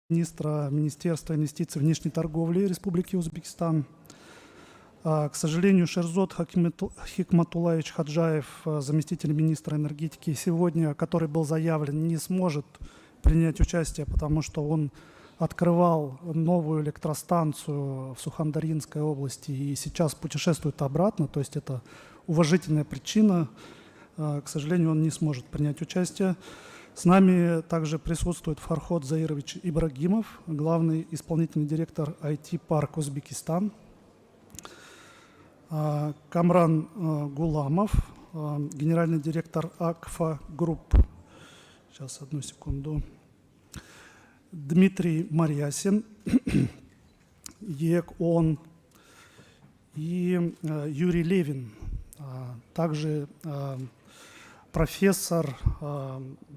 Министра Министерства инвестиций и внешней торговли Республики Узбекистан. К сожалению, Шерзод Хикматуллаевич Хаджаев, заместитель министра энергетики, сегодня, который был заявлен, не сможет принять участие, потому что он открывал новую электростанцию в Сухандаринской области и сейчас путешествует обратно, то есть это уважительная причина. К сожалению, он не сможет принять участие. С нами также присутствует Фарход Заирович Ибрагимов, главный исполнительный директор IT-парк Узбекистан. Камран Гуламов, генеральный директор АКФА Групп. Сейчас, одну секунду. Дмитрий Марьясин, ЕКОН, и Юрий Левин, также профессор,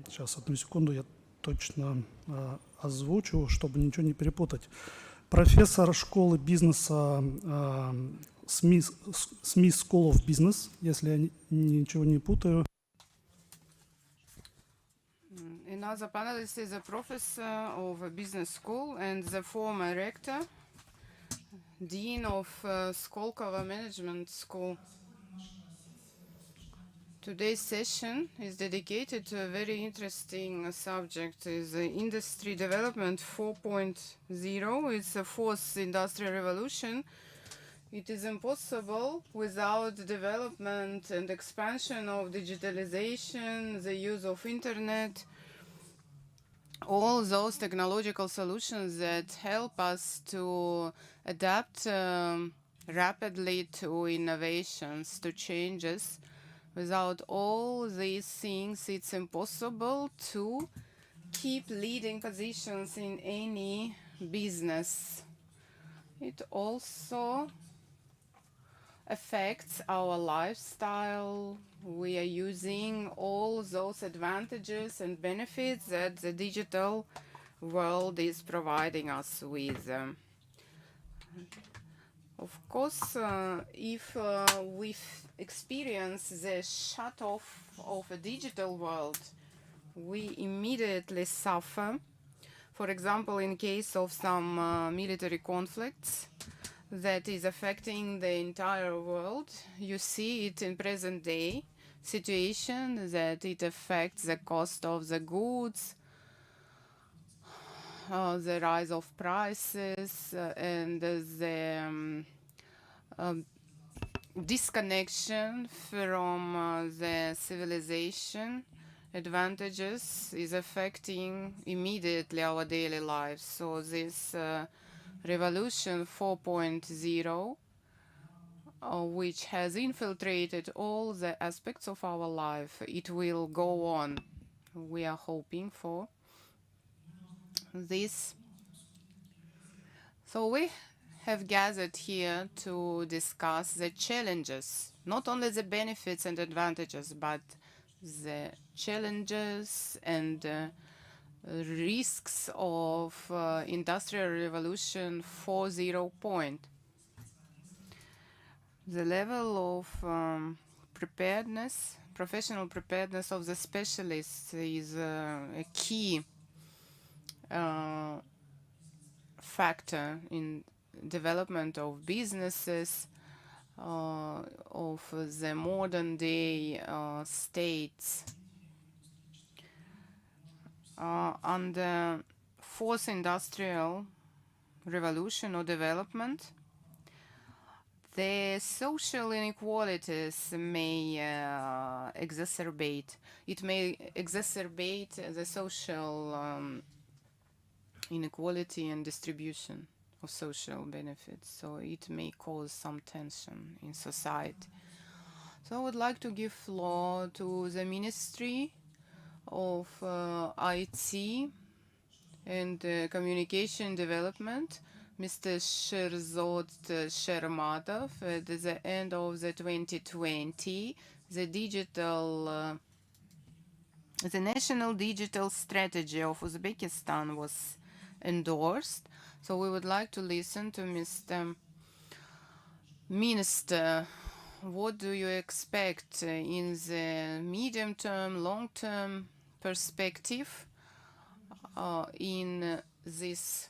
сейчас, одну секунду, я точно озвучу, чтобы ничего не перепутать, профессор школы бизнеса Smith School of Business, если я ничего не путаю. Another panelist is a professor of a business school and the former rector, dean of Skolkovo Management School. Today's session is dedicated to a very interesting subject, is Industry Development 4.0. It's the fourth industrial revolution. It is impossible without the development and expansion of digitalization, the use of internet, all those technological solutions that help us to adapt rapidly to innovations, to changes. Without all these things, it's impossible to keep leading positions in any business. It also affects our lifestyle. We are using all those advantages and benefits that the digital world is providing us with. Of course, if we experience the shut off of a digital world, we immediately suffer. For example, in case of some military conflicts that is affecting the entire world, you see it in present day situation that it affects the cost of the goods, the rise of prices, and the disconnection from the civilization advantages is affecting immediately our daily lives. So this Revolution 4.0, which has infiltrated all the aspects of our life, it will go on. We are hoping for this. So we have gathered here to discuss the challenges, not only the benefits and advantages, but the challenges and risks of Industrial Revolution 4.0 point. The level of preparedness, professional preparedness of the specialists is a key factor in development of businesses, of the modern day states. Under fourth industrial revolution or development, the social inequalities may exacerbate. It may exacerbate the social inequality and distribution of social benefits. So it may cause some tension in society. So I would like to give floor to the Ministry of IT and Communication Development, Mr. Sherzod Shermatov. At the end of the 2020, the National Digital Strategy of Uzbekistan was endorsed. So we would like to listen to Mr. Minister. What do you expect in the medium-term, long-term perspective in this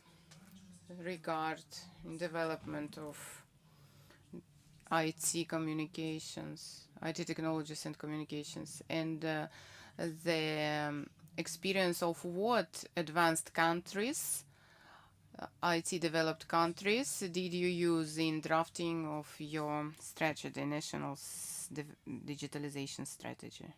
regard in development of IT communications, IT technologies and communications, and the experience of what advanced countries, IT developed countries, did you use in drafting of your strategy, national digitalization strategy?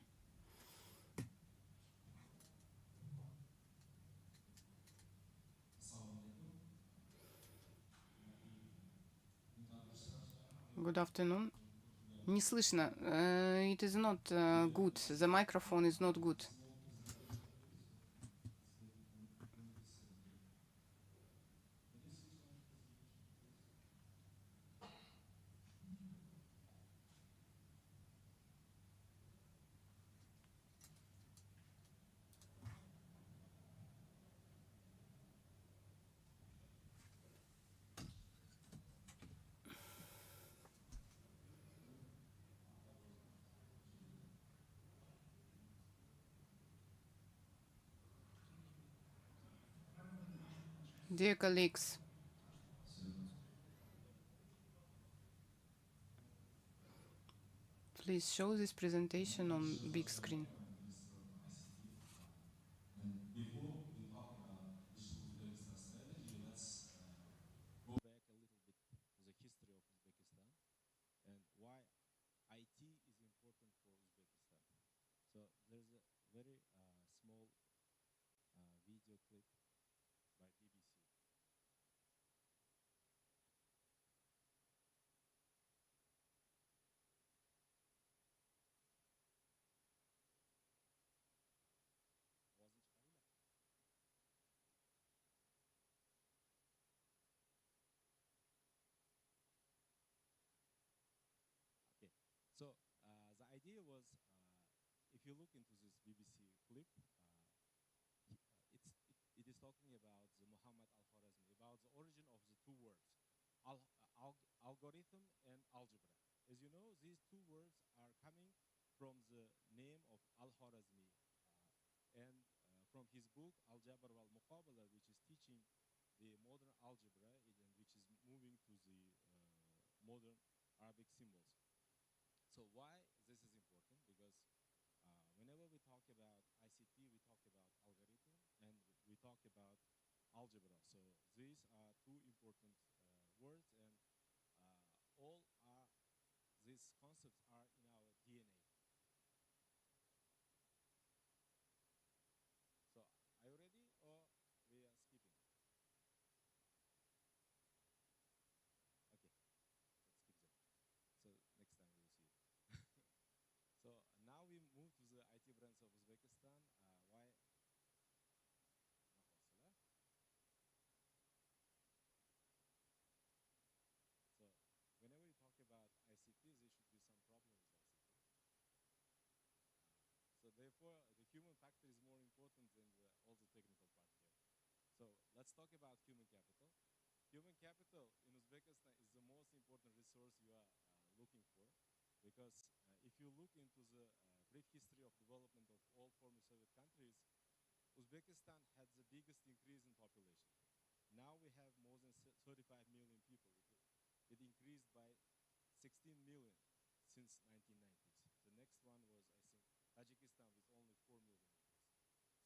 Good afternoon. Не слышно. It is not good. The microphone is not good. Dear colleagues, please show this presentation on big screen. Back a little bit to the history of Uzbekistan and why IT is important for Uzbekistan. So there's a very small video clip by BBC. Wasn't çıkarıyla. Okay, so the idea was if you look into this BBC clip, it is talking about the Muhammad al-Khwarizmi, about the origin of the two words, algorithm and algebra. As you know, these two words are coming from the name of al-Khwarizmi and from his book Al-Jabr wal-Muqabala, which is teaching the modern algebra and which is moving to the modern Arabic symbols. So why this is important? Because whenever we talk about ICT, we talk about algorithm and we talk about algebra. So these are two important words, and all are these concepts are in our DNA. So are you ready, or we are skipping? Okay, let's skip them. So next time we will see it. So now we move to the IT brands of Uzbekistan. Why? So whenever you talk about ICT, there should be some problem with ICT. So therefore, the human factor is more important than all the technical part here. So let's talk about human capital. Human capital in Uzbekistan is the most important resource you are looking for, because if you look into the brief history of development of all former Soviet countries, Uzbekistan had the biggest increase in population. Now we have more than 35 million people. It increased by 16 million since 1990s. The next one was, I think, Tajikistan with only 4 million increase.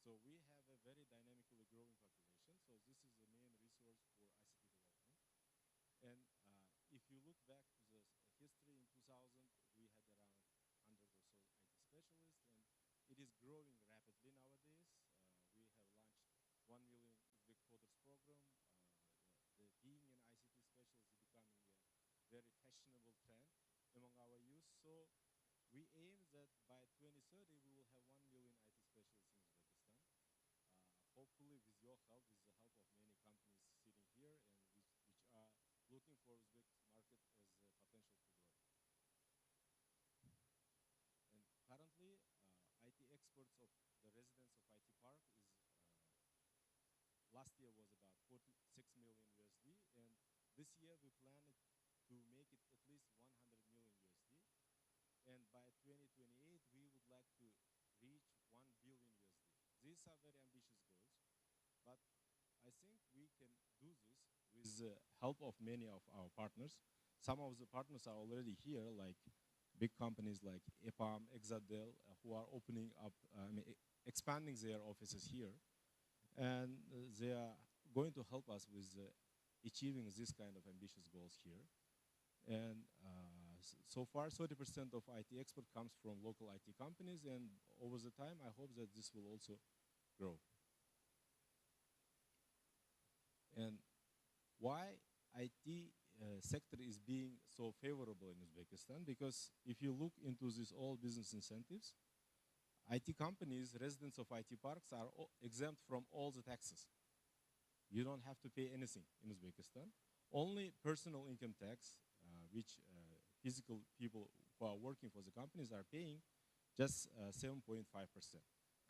So we have a very dynamically growing population. So this is the main resource for ICT development. And if you look back to the history in 2000, we had around 100 or so IT specialists, and it is growing rapidly nowadays. We have launched 1 million Uzbek coders program. Being an ICT specialist is becoming a very fashionable trend among our youth. So we aim that by 2030 we will have 1 million IT specialists in Uzbekistan. Hopefully with your help, with the help of many companies sitting here and which are looking for Uzbek market as a potential for growth. And currently, IT exports of the residents of IT Park is last year was about 46 million USD, and this year we plan it to make it at least 100 million USD. And by 2028, we would like to reach 1 billion USD. These are very ambitious goals, but I think we can do this with the help of many of our partners. Some of the partners are already here, like big companies like EPAM, Exadel, who are opening up, expanding their offices here. And they are going to help us with achieving this kind of ambitious goals here. And so far, 30% of IT export comes from local IT companies, and over the time, I hope that this will also grow. And why IT sector is being so favorable in Uzbekistan? Because if you look into these all business incentives, IT companies, residents of IT parks are exempt from all the taxes. You don't have to pay anything in Uzbekistan. Only personal income tax, which physical people who are working for the companies are paying, just 7.5%,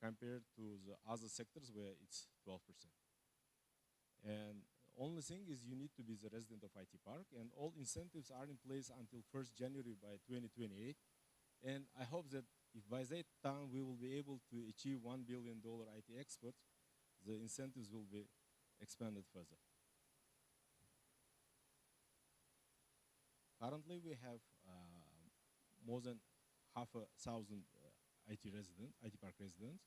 compared to the other sectors where it's 12%. And only thing is you need to be the resident of IT park, and all incentives are in place until 1st January by 2028. And I hope that if by that time we will be able to achieve $1 billion IT export, the incentives will be expanded further. Currently, we have more than 500,000 IT park residents,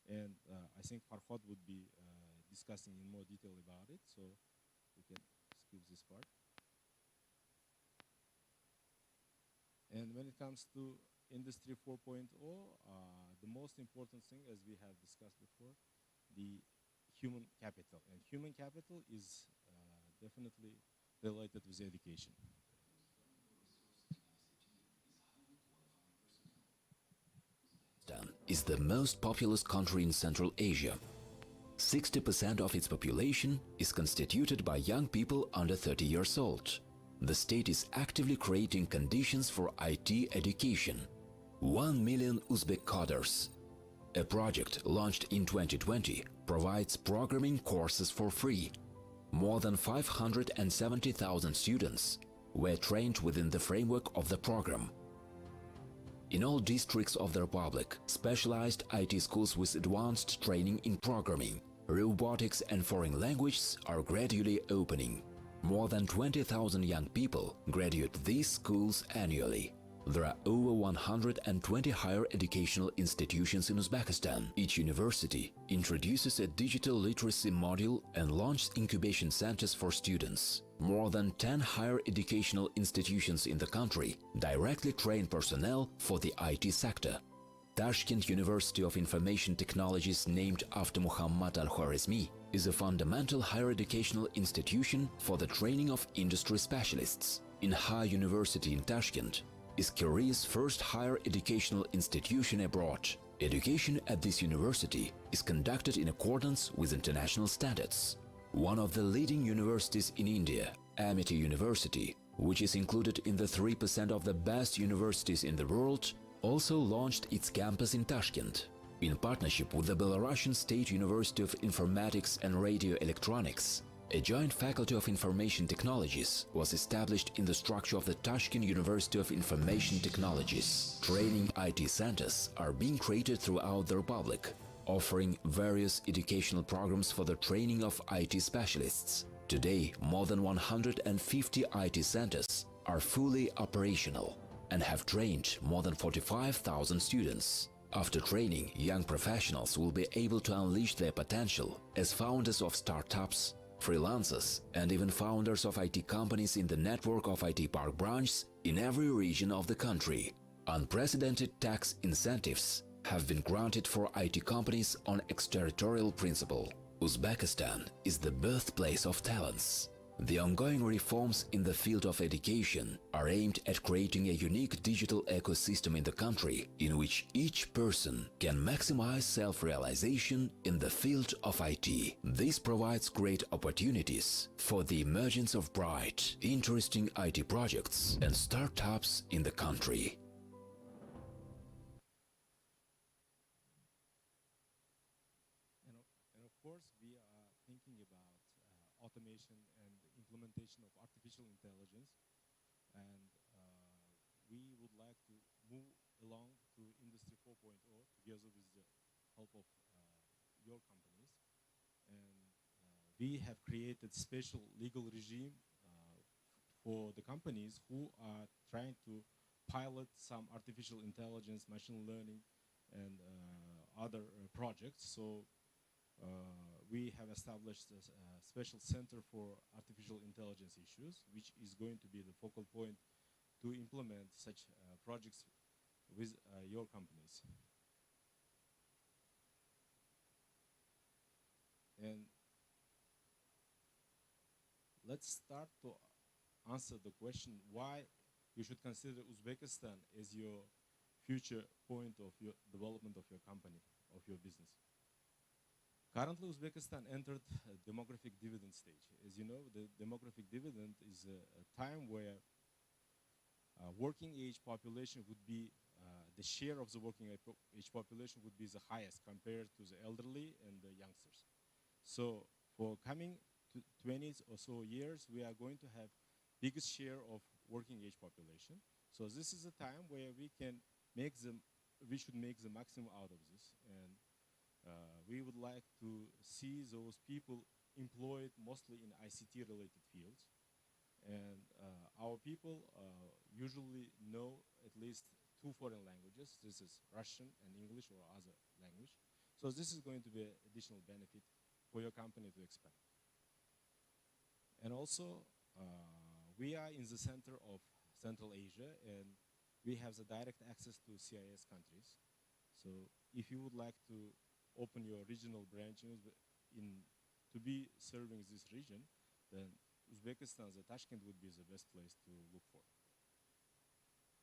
and I think Farhad would be discussing in more detail about it, so we can skip this part. And when it comes to Industry 4.0, the most important thing, as we have discussed before, the human capital. And human capital is definitely related with education. Is the most populous country in Central Asia. 60% of its population is constituted by young people under 30 years old. The state is actively creating conditions for IT education. 1 million Uzbek cadres. A project launched in 2020 provides programming courses for free. More than 570,000 students were trained within the framework of the program. In all districts of the Republic, specialized IT schools with advanced training in programming, robotics and foreign languages are gradually opening. More than 20,000 young people graduate these schools annually. There are over 120 higher educational institutions in Uzbekistan. Each university introduces a digital literacy module and launches incubation centers for students. More than 10 higher educational institutions in the country directly train personnel for the IT sector. Tashkent University of Information Technologies, named after Muhammad Al-Khwarizmi, is a fundamental higher educational institution for the training of industry specialists. Inha University in Tashkent is Korea's first higher educational institution abroad. Education at this university is conducted in accordance with international standards. One of the leading universities in India, Amity University, which is included in the 3% of the best universities in the world, also launched its campus in Tashkent. In partnership with the Belarusian State University of Informatics and Radio Electronics, a joint faculty of information technologies was established in the structure of the Tashkent University of Information Technologies. Training IT centers are being created throughout the Republic, offering various educational programs for the training of IT specialists. Today, more than 150 IT centers are fully operational and have trained more than 45,000 students. After training, young professionals will be able to unleash their potential as founders of startups, freelancers, and even founders of IT companies in the network of IT park branches in every region of the country. Unprecedented tax incentives have been granted for IT companies on exterritorial principle. Uzbekistan is the birthplace of talents. The ongoing reforms in the field of education are aimed at creating a unique digital ecosystem in the country in which each person can maximize self-realization in the field of IT. This provides great opportunities for the emergence of bright, interesting IT projects and startups in the country. And of course, we are thinking about automation and implementation of artificial intelligence, and we would like to move along to Industry 4.0 together with the help of your companies. And we have created special legal regime for the companies who are trying to pilot some artificial intelligence, machine learning, and other projects. So we have established a special center for artificial intelligence issues, which is going to be the focal point to implement such projects with your companies. And let's start to answer the question why you should consider Uzbekistan as your future point of your development of your company, of your business. Currently, Uzbekistan entered a demographic dividend stage. As you know, the demographic dividend is a time where working age population would be, the share of the working age population would be the highest compared to the elderly and the youngsters. So for coming to 20 or so years, we are going to have biggest share of working age population. So this is a time where we should make the maximum out of this. And we would like to see those people employed mostly in ICT related fields. And our people usually know at least 2 foreign languages. This is Russian and English or other language. So this is going to be an additional benefit for your company to expand. And also, we are in the center of Central Asia, and we have the direct access to CIS countries. So if you would like to open your regional branch to be serving this region, then Uzbekistan, the Tashkent would be the best place to look for.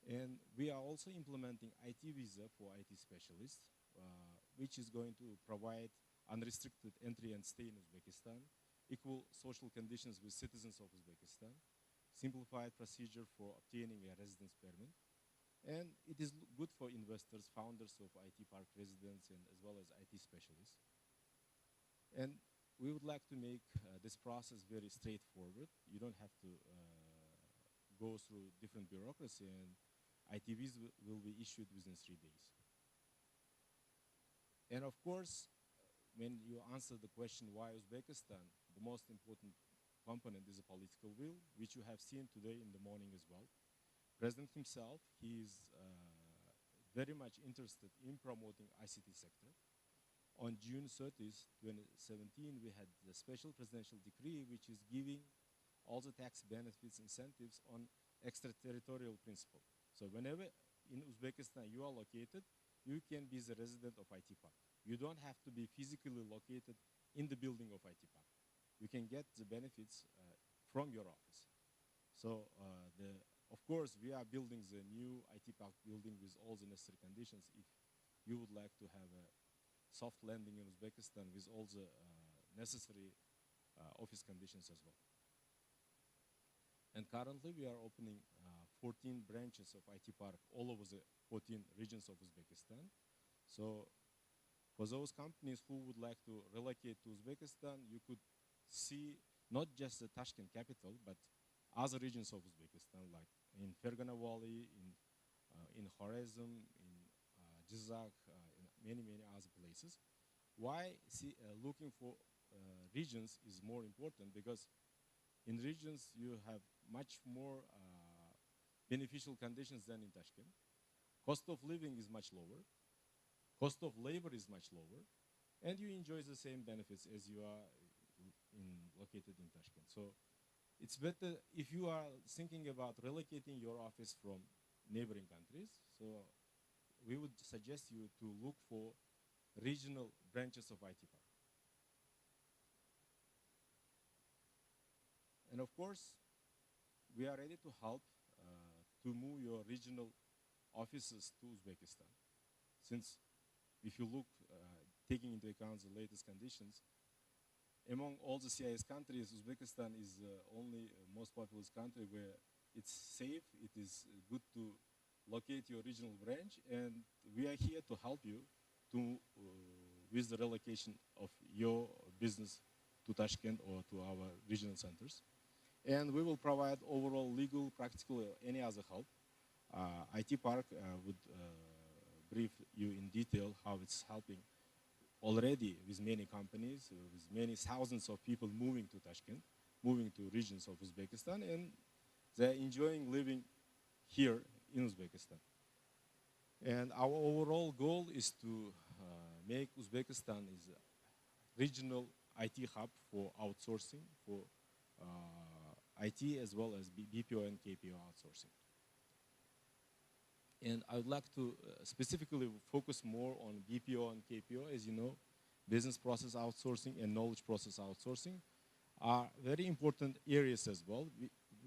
And we are also implementing IT visa for IT specialists, which is going to provide unrestricted entry and stay in Uzbekistan, equal social conditions with citizens of Uzbekistan, simplified procedure for obtaining a residence permit, and it is good for investors, founders of IT park residents, and as well as IT specialists. And we would like to make this process very straightforward. You don't have to go through different bureaucracy, and ITVs will be issued within 3 days. And of course, when you answer the question why Uzbekistan, the most important component is a political will, which you have seen today in the morning as well. President himself, he is very much interested in promoting ICT sector. On June 30th, 2017, we had the special presidential decree, which is giving all the tax benefits, incentives on extraterritorial principle. So whenever in Uzbekistan you are located, you can be the resident of IT park. You don't have to be physically located in the building of IT park. You can get the benefits from your office. So of course, we are building the new IT park building with all the necessary conditions if you would like to have a soft landing in Uzbekistan with all the necessary office conditions as well. And currently we are opening 14 branches of IT park all over the 14 regions of Uzbekistan. So for those companies who would like to relocate to Uzbekistan, you could see not just the Tashkent capital, but other regions of Uzbekistan, like in Fergana Valley, in Khwarezm, in Jizak, in many, many other places. Why looking for regions is more important? Because in regions you have much more beneficial conditions than in Tashkent. Cost of living is much lower. Cost of labor is much lower. And you enjoy the same benefits as you are located in Tashkent. So it's better if you are thinking about relocating your office from neighboring countries. So we would suggest you to look for regional branches of IT park. And of course, we are ready to help to move your regional offices to Uzbekistan. Since if you look, taking into account the latest conditions, among all the CIS countries, Uzbekistan is the only most populous country where it's safe, it is good to locate your regional branch, and we are here to help you with the relocation of your business to Tashkent or to our regional centers. And we will provide overall legal, practical, or any other help. IT Park would brief you in detail how it's helping already with many companies, with many thousands of people moving to Tashkent, moving to regions of Uzbekistan, and they're enjoying living here in Uzbekistan. And our overall goal is to make Uzbekistan is a regional IT hub for outsourcing, for IT as well as BPO and KPO outsourcing. And I would like to specifically focus more on BPO and KPO. As you know, business process outsourcing and knowledge process outsourcing are very important areas as well,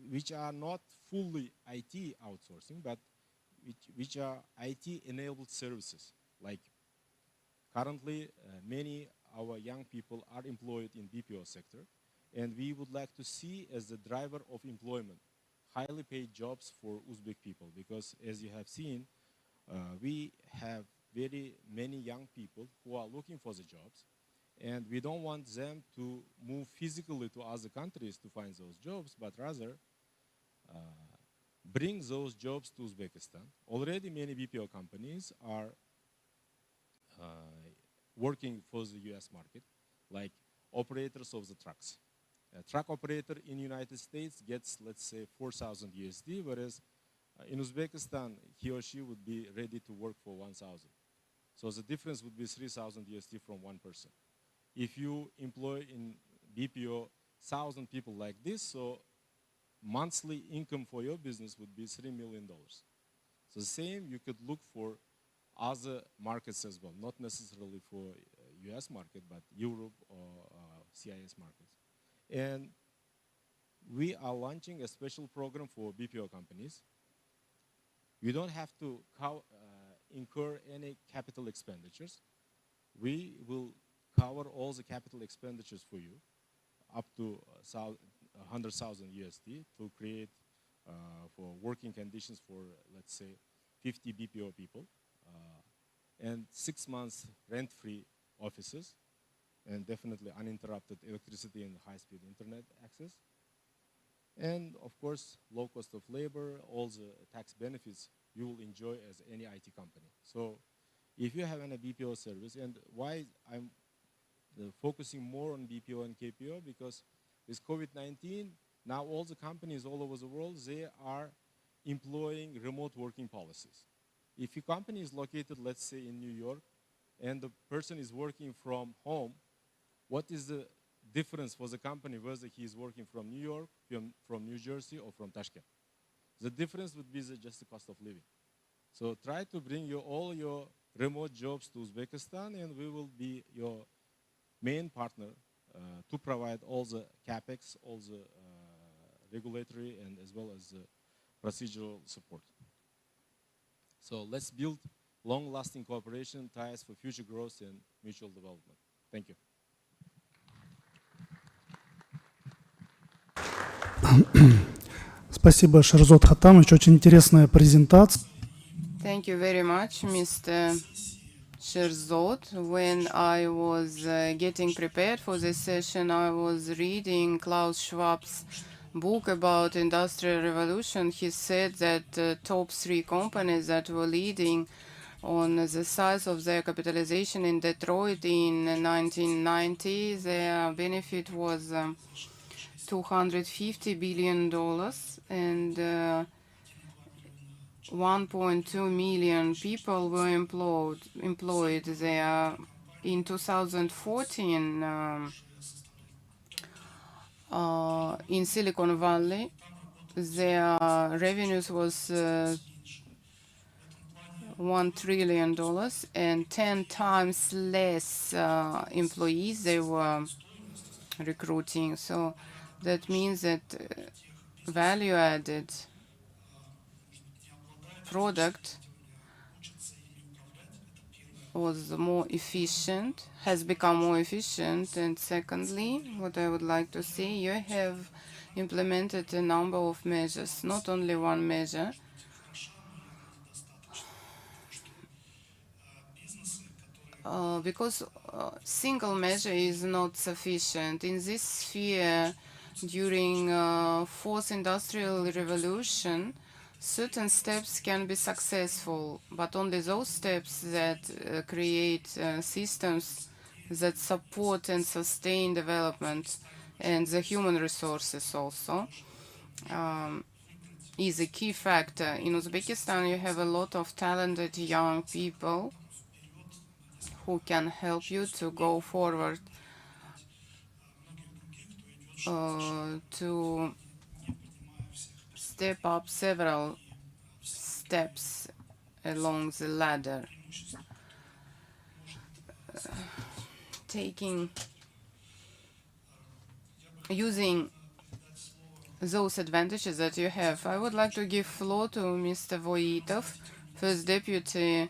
which are not fully IT outsourcing, but which are IT-enabled services. Like currently, many our young people are employed in BPO sector, and we would like to see as the driver of employment highly paid jobs for Uzbek people, because as you have seen, we have very many young people who are looking for the jobs, and we don't want them to move physically to other countries to find those jobs, but rather bring those jobs to Uzbekistan. Already many BPO companies are working for the US market, like operators of the trucks. A truck operator in United States gets, let's say, 4,000 USD, whereas in Uzbekistan, he or she would be ready to work for 1,000. So the difference would be 3,000 USD from one person. If you employ in BPO 1,000 people like this, so monthly income for your business would be $3 million. So the same, you could look for other markets as well, not necessarily for US market, but Europe or CIS markets. And we are launching a special program for BPO companies. You don't have to incur any capital expenditures. We will cover all the capital expenditures for you, up to 100,000 USD, to create for working conditions for, let's say, 50 BPO people, and 6 months rent-free offices, and definitely uninterrupted electricity and high-speed internet access. And of course, low cost of labor, all the tax benefits you will enjoy as any IT company. So if you have a BPO service, and why I'm focusing more on BPO and KPO, because with COVID-19, now all the companies all over the world, they are employing remote working policies. If your company is located, let's say, in New York, and the person is working from home, what is the difference for the company whether he is working from New York, from New Jersey, or from Tashkent? The difference would be just the cost of living. So try to bring all your remote jobs to Uzbekistan, and we will be your main partner to provide all the CapEx, all the regulatory, and as well as procedural support. So let's build long-lasting cooperation ties for future growth and mutual development. Thank you. Спасибо, Шерзот Хатамович. Очень интересная презентация. Thank you very much, Mr. Sherzod. When I was getting prepared for this session, I was reading Klaus Schwab's book about Industrial Revolution. He said that the top 3 companies that were leading on the size of their capitalization in Detroit in 1990, their benefit was $250 billion, and 1.2 million people were employed there. In 2014, in Silicon Valley, their revenues was $1 trillion, and 10 times less employees they were recruiting. So that means that value-added product was more efficient, has become more efficient. And secondly, what I would like to say, you have implemented a number of measures, not only one measure. Because single measure is not sufficient. In this sphere, during fourth industrial revolution, certain steps can be successful, but only those steps that create systems that support and sustain development and the human resources also is a key factor. In Uzbekistan, you have a lot of talented young people who can help you to go forward, to step up several steps along the ladder, using those advantages that you have. I would like to give floor to Mr. Voitov, First Deputy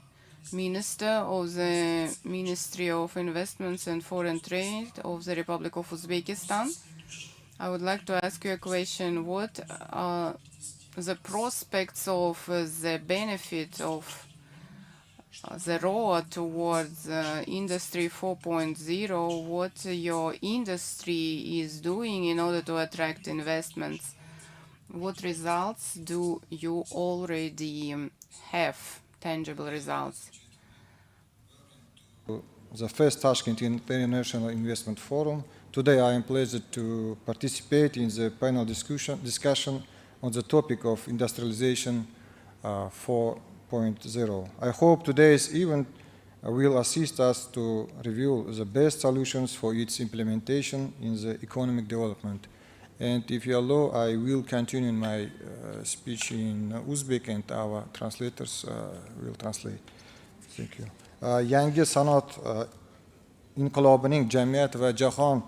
Minister of the Ministry of Investments and Foreign Trade of the Republic of Uzbekistan. I would like to ask you a question. What are the prospects of the benefit of the road towards Industry 4.0, what your industry is doing in order to attract investments? What results do you already have, tangible results? The first Tashkent International Investment Forum. Today I am pleased to participate in the panel discussion on the topic of industrialization 4.0. I hope today's event will assist us to review the best solutions for its implementation in the economic development. And if you allow, I will continue my speech in Uzbek and our translators will translate. Thank you. Yangi san'at inqilobining jamiyat va jahon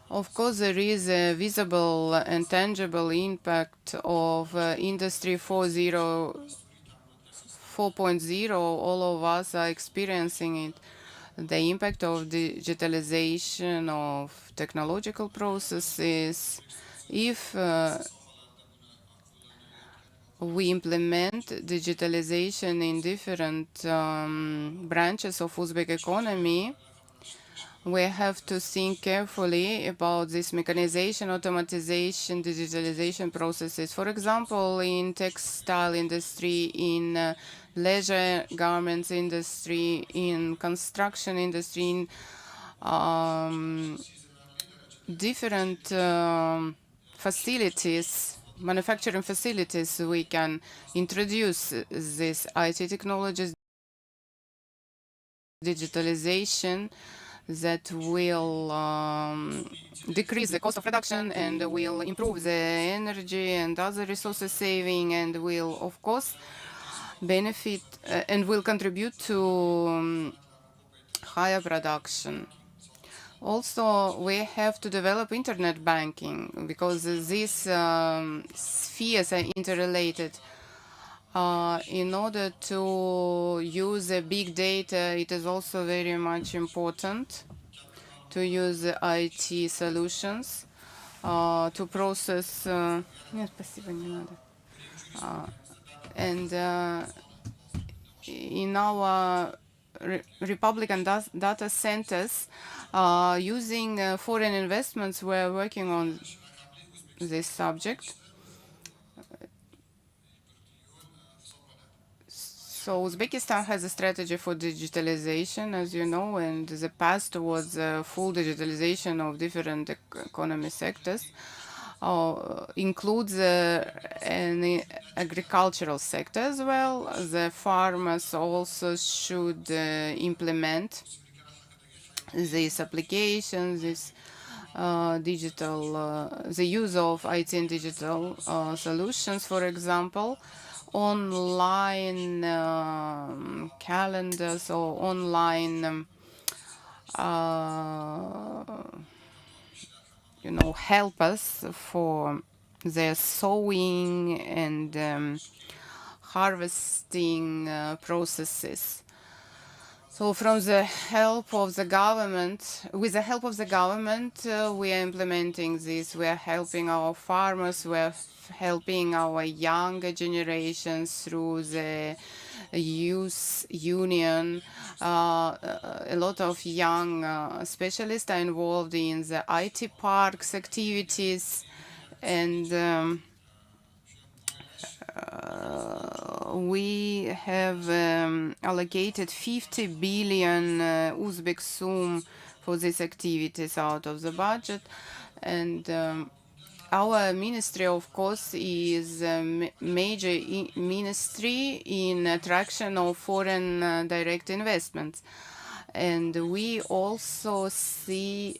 Of course, there is a visible and tangible impact of Industry 4.0. All of us are experiencing it. The impact of digitalization of technological processes. If we implement digitalization in different branches of Uzbek economy, we have to think carefully about this mechanization, automatization, digitalization processes. For example, in textile industry, in leisure garments industry, in construction industry, in different facilities, manufacturing facilities, we can introduce this IT technologies, digitalization, that will decrease the cost of production and will improve the energy and other resources saving, and will, of course, benefit and will contribute to higher production. Also, we have to develop internet banking because these spheres are interrelated. In order to use big data, it is also very much important to use IT solutions to process. And in our Republican data centers, using foreign investments, we're working on this subject. So Uzbekistan has a strategy for digitalization, as you know, and the path towards full digitalization of different economy sectors includes an agricultural sector as well. The farmers also should implement these applications, this the use of IT and digital solutions, for example, online calendars or online helpers for their sowing and harvesting processes. So from the help of the government, with the help of the government, we are implementing this. We are helping our farmers, we are helping our younger generations through the youth union. A lot of young specialists are involved in the IT parks activities, and we have allocated 50 billion Uzbek sum for these activities out of the budget. And our ministry, of course, is a major ministry in attraction of foreign direct investments. And we also see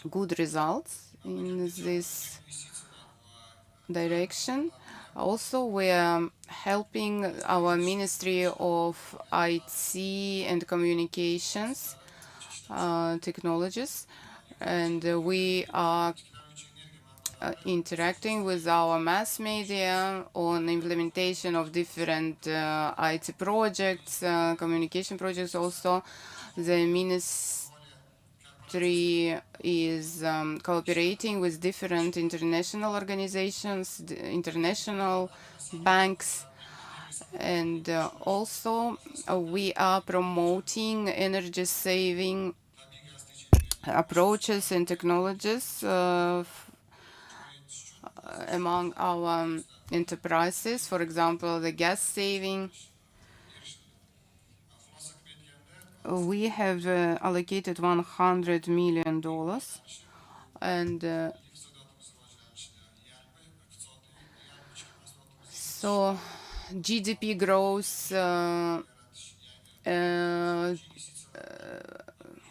good results in this direction. Also, we are helping our Ministry of IT and Communications Technologies, and we are interacting with our mass media on implementation of different IT projects, communication projects. Also, the ministry is cooperating with different international organizations, international banks, and also we are promoting energy saving approaches and technologies among our enterprises. For example, the gas saving. We have allocated $100 million, and so GDP growth,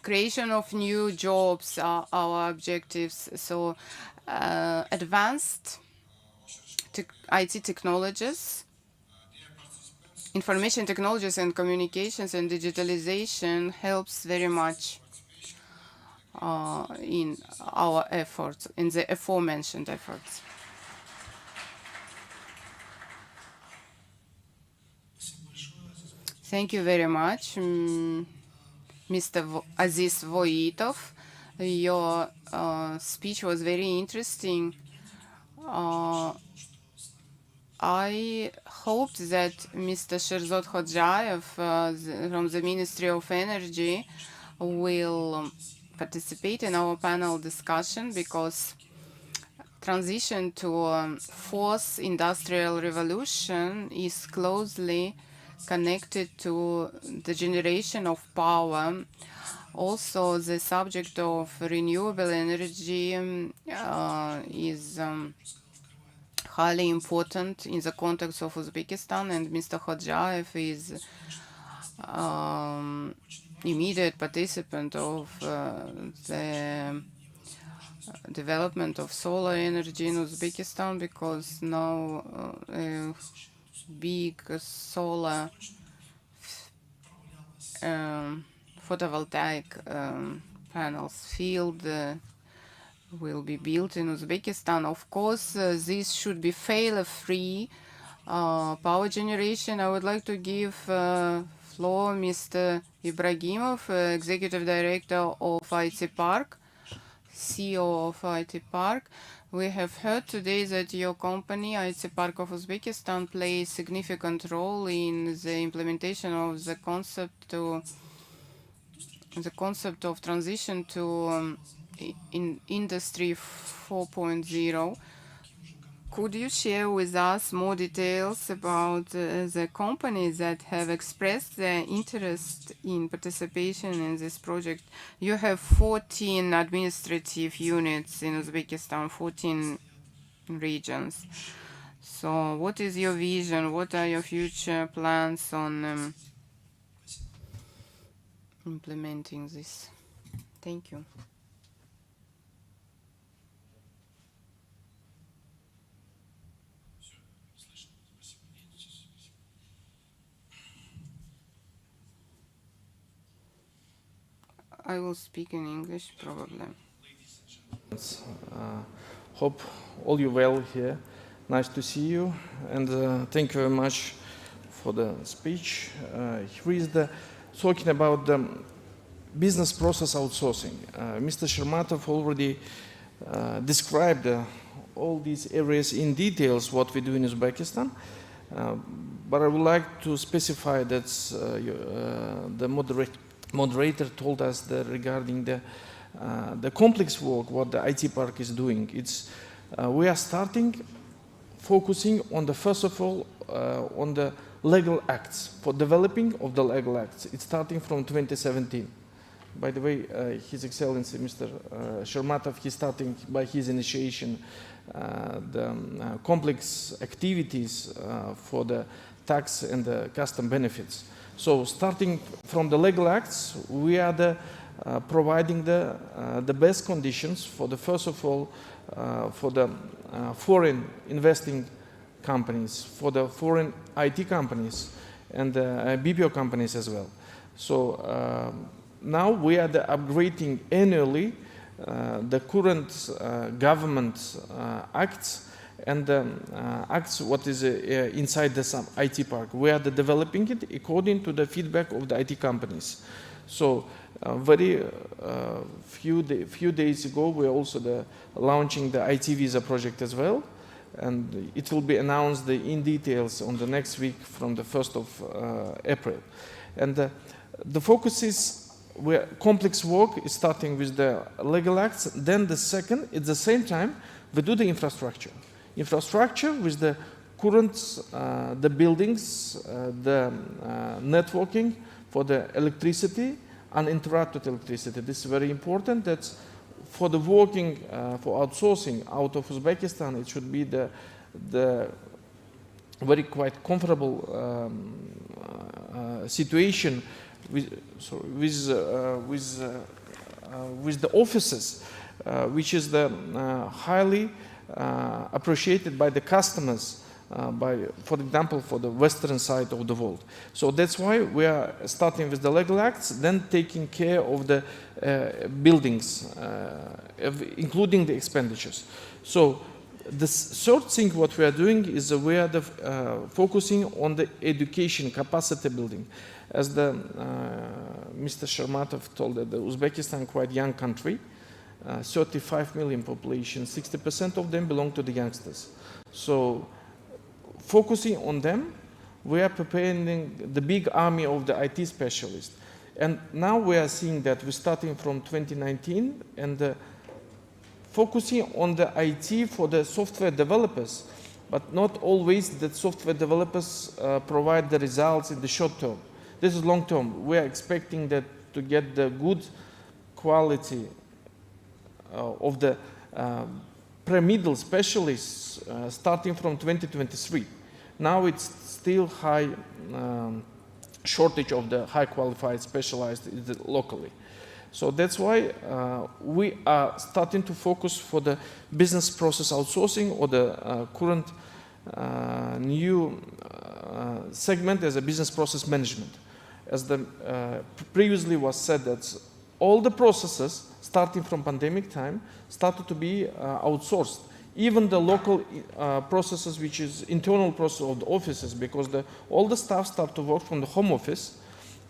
creation of new jobs are our objectives. So advanced IT technologies, information technologies and communications and digitalization helps very much in our efforts, in the aforementioned efforts. Thank you very much, Mr. Aziz Voitov. Your speech was very interesting. I hoped that Mr. Sherzod Khodjayev from the Ministry of Energy will participate in our panel discussion, because transition to fourth industrial revolution is closely connected to the generation of power. Also, the subject of renewable energy is highly important in the context of Uzbekistan, and Mr. Khodjayev is immediate participant of the development of solar energy in Uzbekistan, because now big solar photovoltaic panels field will be built in Uzbekistan. Of course, this should be failure-free power generation. I would like to give floor Mr. Ibragimov, Executive Director of IT Park, CEO of IT Park. We have heard today that your company, IT Park of Uzbekistan, plays a significant role in the implementation of the concept of transition to in Industry 4.0. Could you share with us more details about the companies that have expressed their interest in participation in this project? You have 14 administrative units in Uzbekistan, 14 regions. So what is your vision? What are your future plans on implementing this? Thank you. I will speak in English, probably. Hope all you well here. Nice to see you, and thank you very much for the speech. Here is the talking about the business process outsourcing. Mr. Shermatov already described all these areas in details, what we do in Uzbekistan. But I would like to specify that the moderator told us that regarding the complex work what the IT Park is doing. We are starting focusing on the, first of all, on the legal acts, for developing of the legal acts. It's starting from 2017. By the way, His Excellency Mr. Shermatov, he's starting by his initiation the complex activities for the tax and the custom benefits. So starting from the legal acts, we are the providing the best conditions for the, first of all, for the foreign investing companies, for the foreign IT companies, and BPO companies as well. So now we are upgrading annually the current government acts and acts what is inside the IT park. We are developing it according to the feedback of the IT companies. So very few days ago, we are also launching the IT visa project as well. And it will be announced in details on the next week from the 1st of April. And the focus is where complex work is starting with the legal acts. Then the second, at the same time, we do the infrastructure. Infrastructure with the current, the buildings, the networking for the electricity, uninterrupted electricity. This is very important. That's for the working, for outsourcing out of Uzbekistan, it should be the very quite comfortable situation with the offices, which is the highly appreciated by the customers, for example, for the western side of the world. So that's why we are starting with the legal acts, then taking care of the buildings, including the expenditures. So the third thing what we are doing is we are focusing on the education capacity building. As Mr. Shermatov told that the Uzbekistan quite young country, 35 million population, 60% of them belong to the youngsters. So focusing on them, we are preparing the big army of the IT specialists. And now we are seeing that we're starting from 2019 and focusing on the IT for the software developers, but not always that software developers provide the results in the short term. This is long term. We are expecting that to get the good quality of the pre-middle specialists starting from 2023. Now it's still high shortage of the high qualified specialized locally. So that's why we are starting to focus for the business process outsourcing or the current new segment as a business process management. As previously was said that all the processes starting from pandemic time started to be outsourced. Even the local processes, which is internal process of the offices, because all the staff start to work from the home office,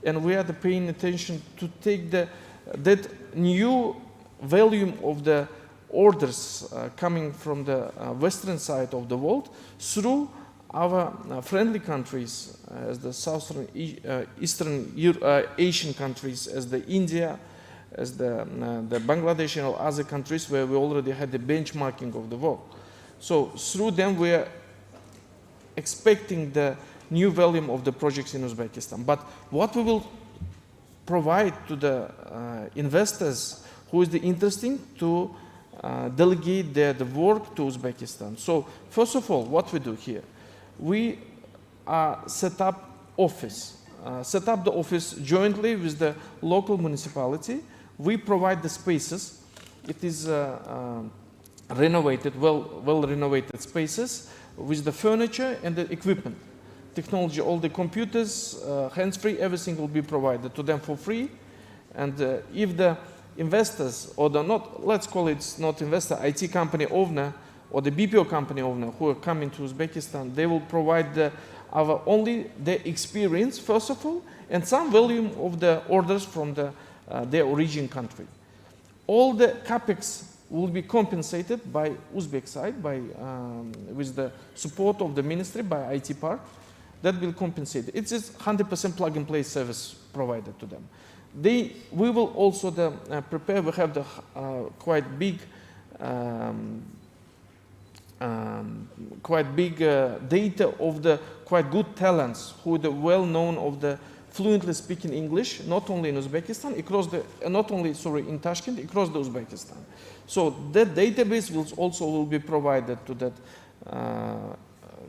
and we are paying attention to take that new volume of the orders coming from the western side of the world through our friendly countries, as the southern, eastern Asian countries, as the India, as the Bangladesh and other countries where we already had the benchmarking of the work. So through them we are expecting the new volume of the projects in Uzbekistan. But what we will provide to the investors who is interesting to delegate the work to Uzbekistan. So first of all, what we do here, we set up the office jointly with the local municipality. We provide the spaces. It is renovated, well renovated spaces with the furniture and the equipment. Technology, all the computers, hands-free, everything will be provided to them for free. And if the investors, or let's call it not investor, IT company owner, or the BPO company owner who are coming to Uzbekistan, they will provide only the experience, first of all, and some volume of the orders from their origin country. All the capex will be compensated by Uzbek side, with the support of the ministry, by IT Park. That will compensate. It's just 100% plug-and-play service provided to them. We will also prepare. We have the quite big quite big data of the quite good talents who are well known of the fluently speaking English, not only in Uzbekistan, across the, not only, sorry, in Tashkent, across the Uzbekistan. So that database will be provided to that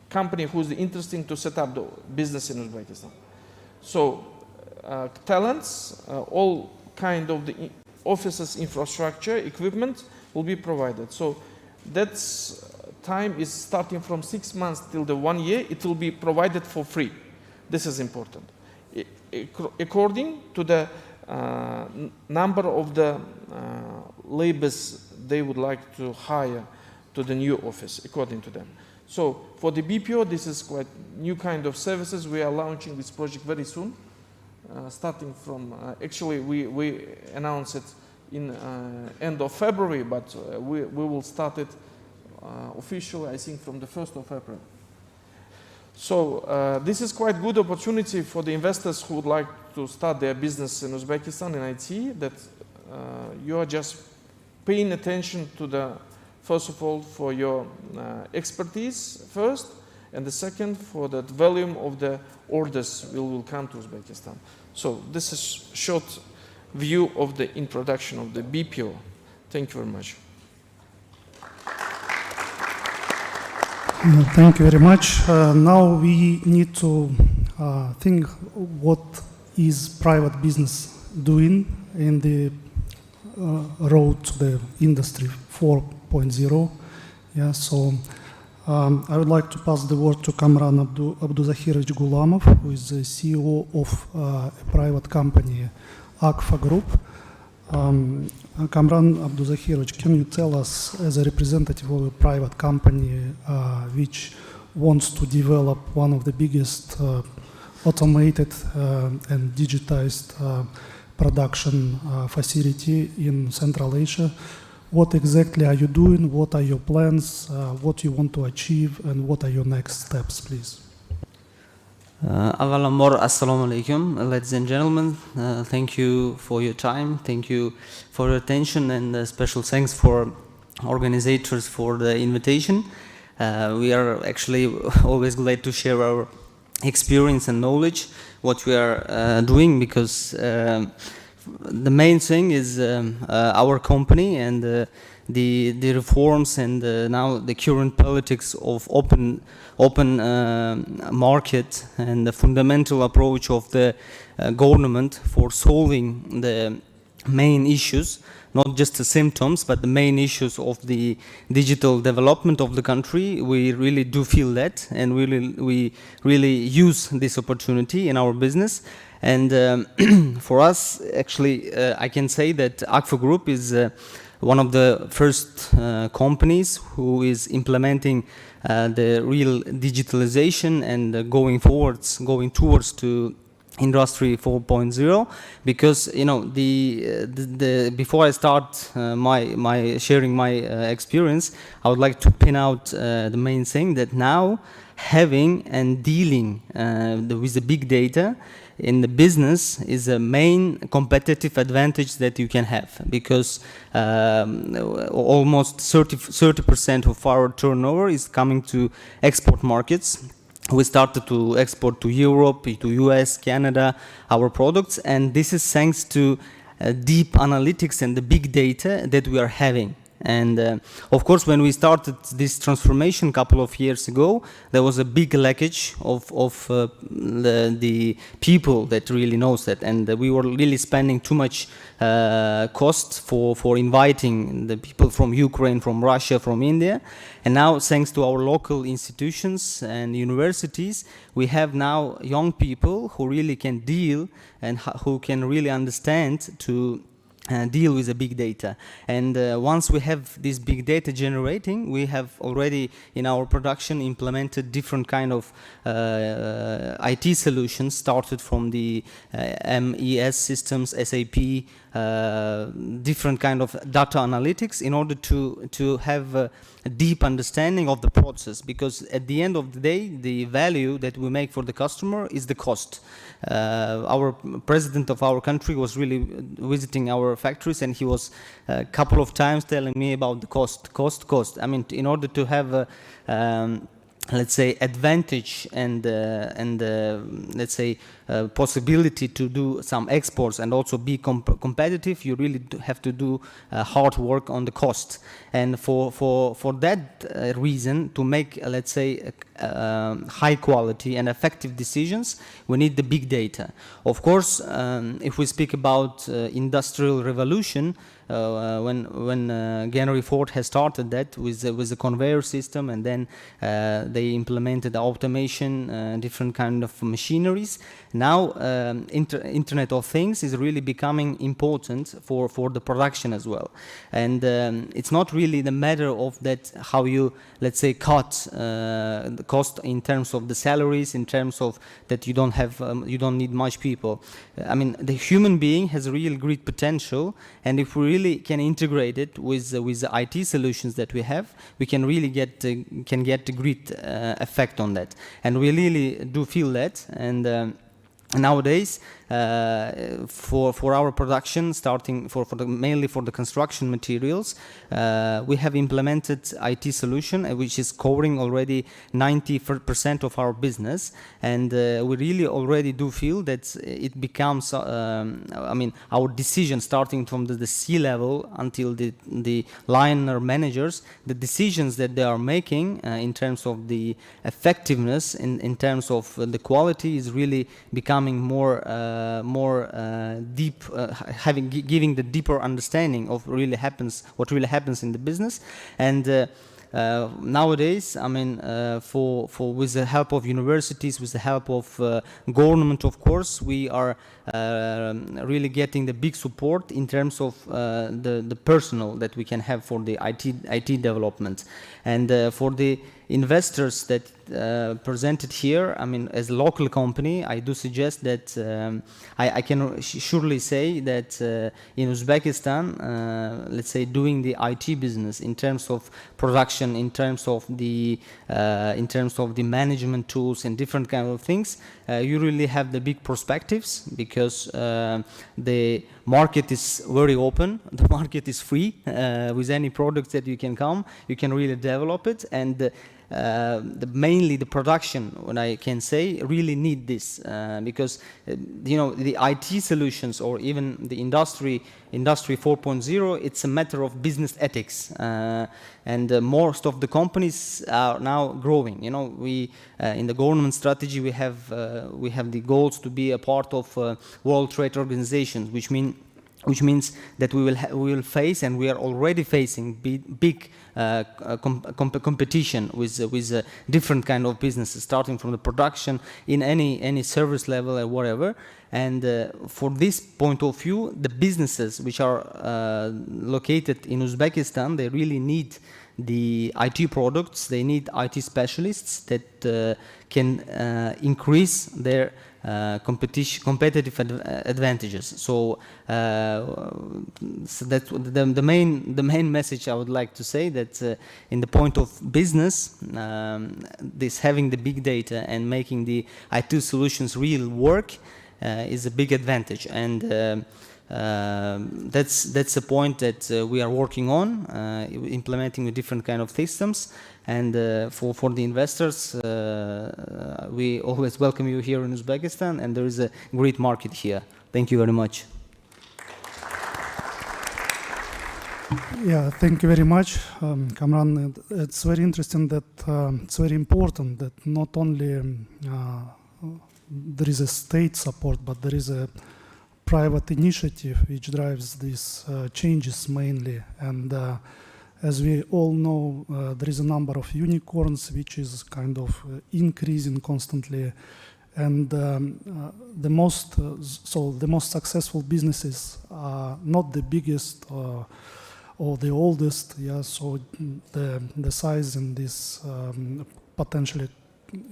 company who is interested to set up the business in Uzbekistan. So talents, all kind of the offices, infrastructure, equipment will be provided. So that's time is starting from 6 months till the 1 year. It will be provided for free. This is important. According to the number of the labors they would like to hire to the new office, according to them. So for the BPO, this is quite new kind of services. We are launching this project very soon, starting from, actually we announced it in end of February, but we will start it officially, I think, from the 1st of April. So this is quite good opportunity for the investors who would like to start their business in Uzbekistan in IT, that you are just paying attention to the, first of all, for your expertise first, and the second, for the volume of the orders will come to Uzbekistan. So this is short view of the introduction of the BPO. Thank you very much. Thank you very much. Now we need to think what is private business doing in the road to the industry 4.0. Yeah, so I would like to pass the word to Kamran Abduzahirovich Gulamov, who is the CEO of a private company, Akfa Group. Kamran Abduzahirovich, can you tell us, as a representative of a private company which wants to develop one of the biggest automated and digitized production facility in Central Asia, what exactly are you doing? What are your plans? What you want to achieve? And what are your next steps, please? Avalamor, assalamu alaikum, ladies and gentlemen. Thank you for your time. Thank you for your attention, and special thanks for organizers for the invitation. We are actually always glad to share our experience and knowledge, what we are doing, because the main thing is our company and the reforms and now the current politics of open market and the fundamental approach of the government for solving the main issues, not just the symptoms, but the main issues of the digital development of the country. We really do feel that, and we really use this opportunity in our business. And for us, actually, I can say that Akfa Group is one of the first companies who is implementing the real digitalization and going towards to Industry 4.0, because before I start my sharing my experience, I would like to pin out the main thing, that now having and dealing with the big data in the business is a main competitive advantage that you can have, because almost 30% of our turnover is coming to export markets. We started to export to Europe, to US, Canada, our products, and this is thanks to deep analytics and the big data that we are having. And of course, when we started this transformation a couple of years ago, there was a big lackage of the people that really knows that, and we were really spending too much cost for inviting the people from Ukraine, from Russia, from India. And now, thanks to our local institutions and universities, we have now young people who really can deal and who can really understand to deal with the big data. And once we have this big data generating, we have already in our production implemented different kind of IT solutions, started from the MES systems, SAP, different kind of data analytics, in order to have a deep understanding of the process, because at the end of the day, the value that we make for the customer is the cost. Our president of our country was really visiting our our factories, and he was a couple of times telling me about the cost. I mean, in order to have a let's say advantage and let's say possibility to do some exports and also be competitive, you really have to do hard work on the cost. And for that reason, to make let's say high quality and effective decisions, we need the big data. Of course, if we speak about industrial revolution, when Henry Ford has started that with the conveyor system, and then they implemented the automation, different kind of machineries. Now Internet of Things is really becoming important for the production as well. And it's not really the matter of that how you, let's say, cut the cost in terms of the salaries, in terms of that you don't have you don't need much people. I mean, the human being has real great potential, and if we really can integrate it with the IT solutions that we have, we can really get a great effect on that. And we really do feel that. And nowadays, for our production, starting mainly for the construction materials, we have implemented IT solution which is covering already 90% of our business, and we really already do feel that it becomes I mean, our decision starting from the C level until the line or managers, the decisions that they are making in terms of the effectiveness, in terms of the quality, is really becoming more deep, giving the deeper understanding of what really happens in the business. And nowadays, I mean, with the help of universities, with the help of government, of course, we are really getting the big support in terms of the personnel that we can have for the IT development. And for the investors that presented here, I mean, as a local company, I do suggest that I can surely say that in Uzbekistan, let's say, doing the IT business in terms of production, in terms of the management tools and different kind of things, you really have the big perspectives, because the market is very open, the market is free. With any products that you can come, you can really develop it, and mainly the production, when I can say, really need this, because you know, the IT solutions or even the industry 4.0, it's a matter of business ethics, and most of the companies are now growing. You know, we in the government strategy we have the goals to be a part of World Trade Organization, which means that we will face, and we are already facing, big competition with different kind of businesses, starting from the production in any service level or whatever. And for this point of view, the businesses which are located in Uzbekistan, they really need the IT products. They need IT specialists that can increase their competitive advantages. So that's the main message I would like to say, that in the point of business, this having the big data and making the IT solutions real work is a big advantage. And that's a point that we are working on, implementing different kind of systems. And for the investors, we always welcome you here in Uzbekistan, and there is a great market here. Thank you very much. Yeah, thank you very much, Kamran. It's very interesting that it's very important that not only there is a state support, but there is a private initiative which drives these changes mainly. And as we all know, there is a number of unicorns which is kind of increasing constantly. And the most successful businesses are not the biggest or the oldest. Yeah, so the size in this potentially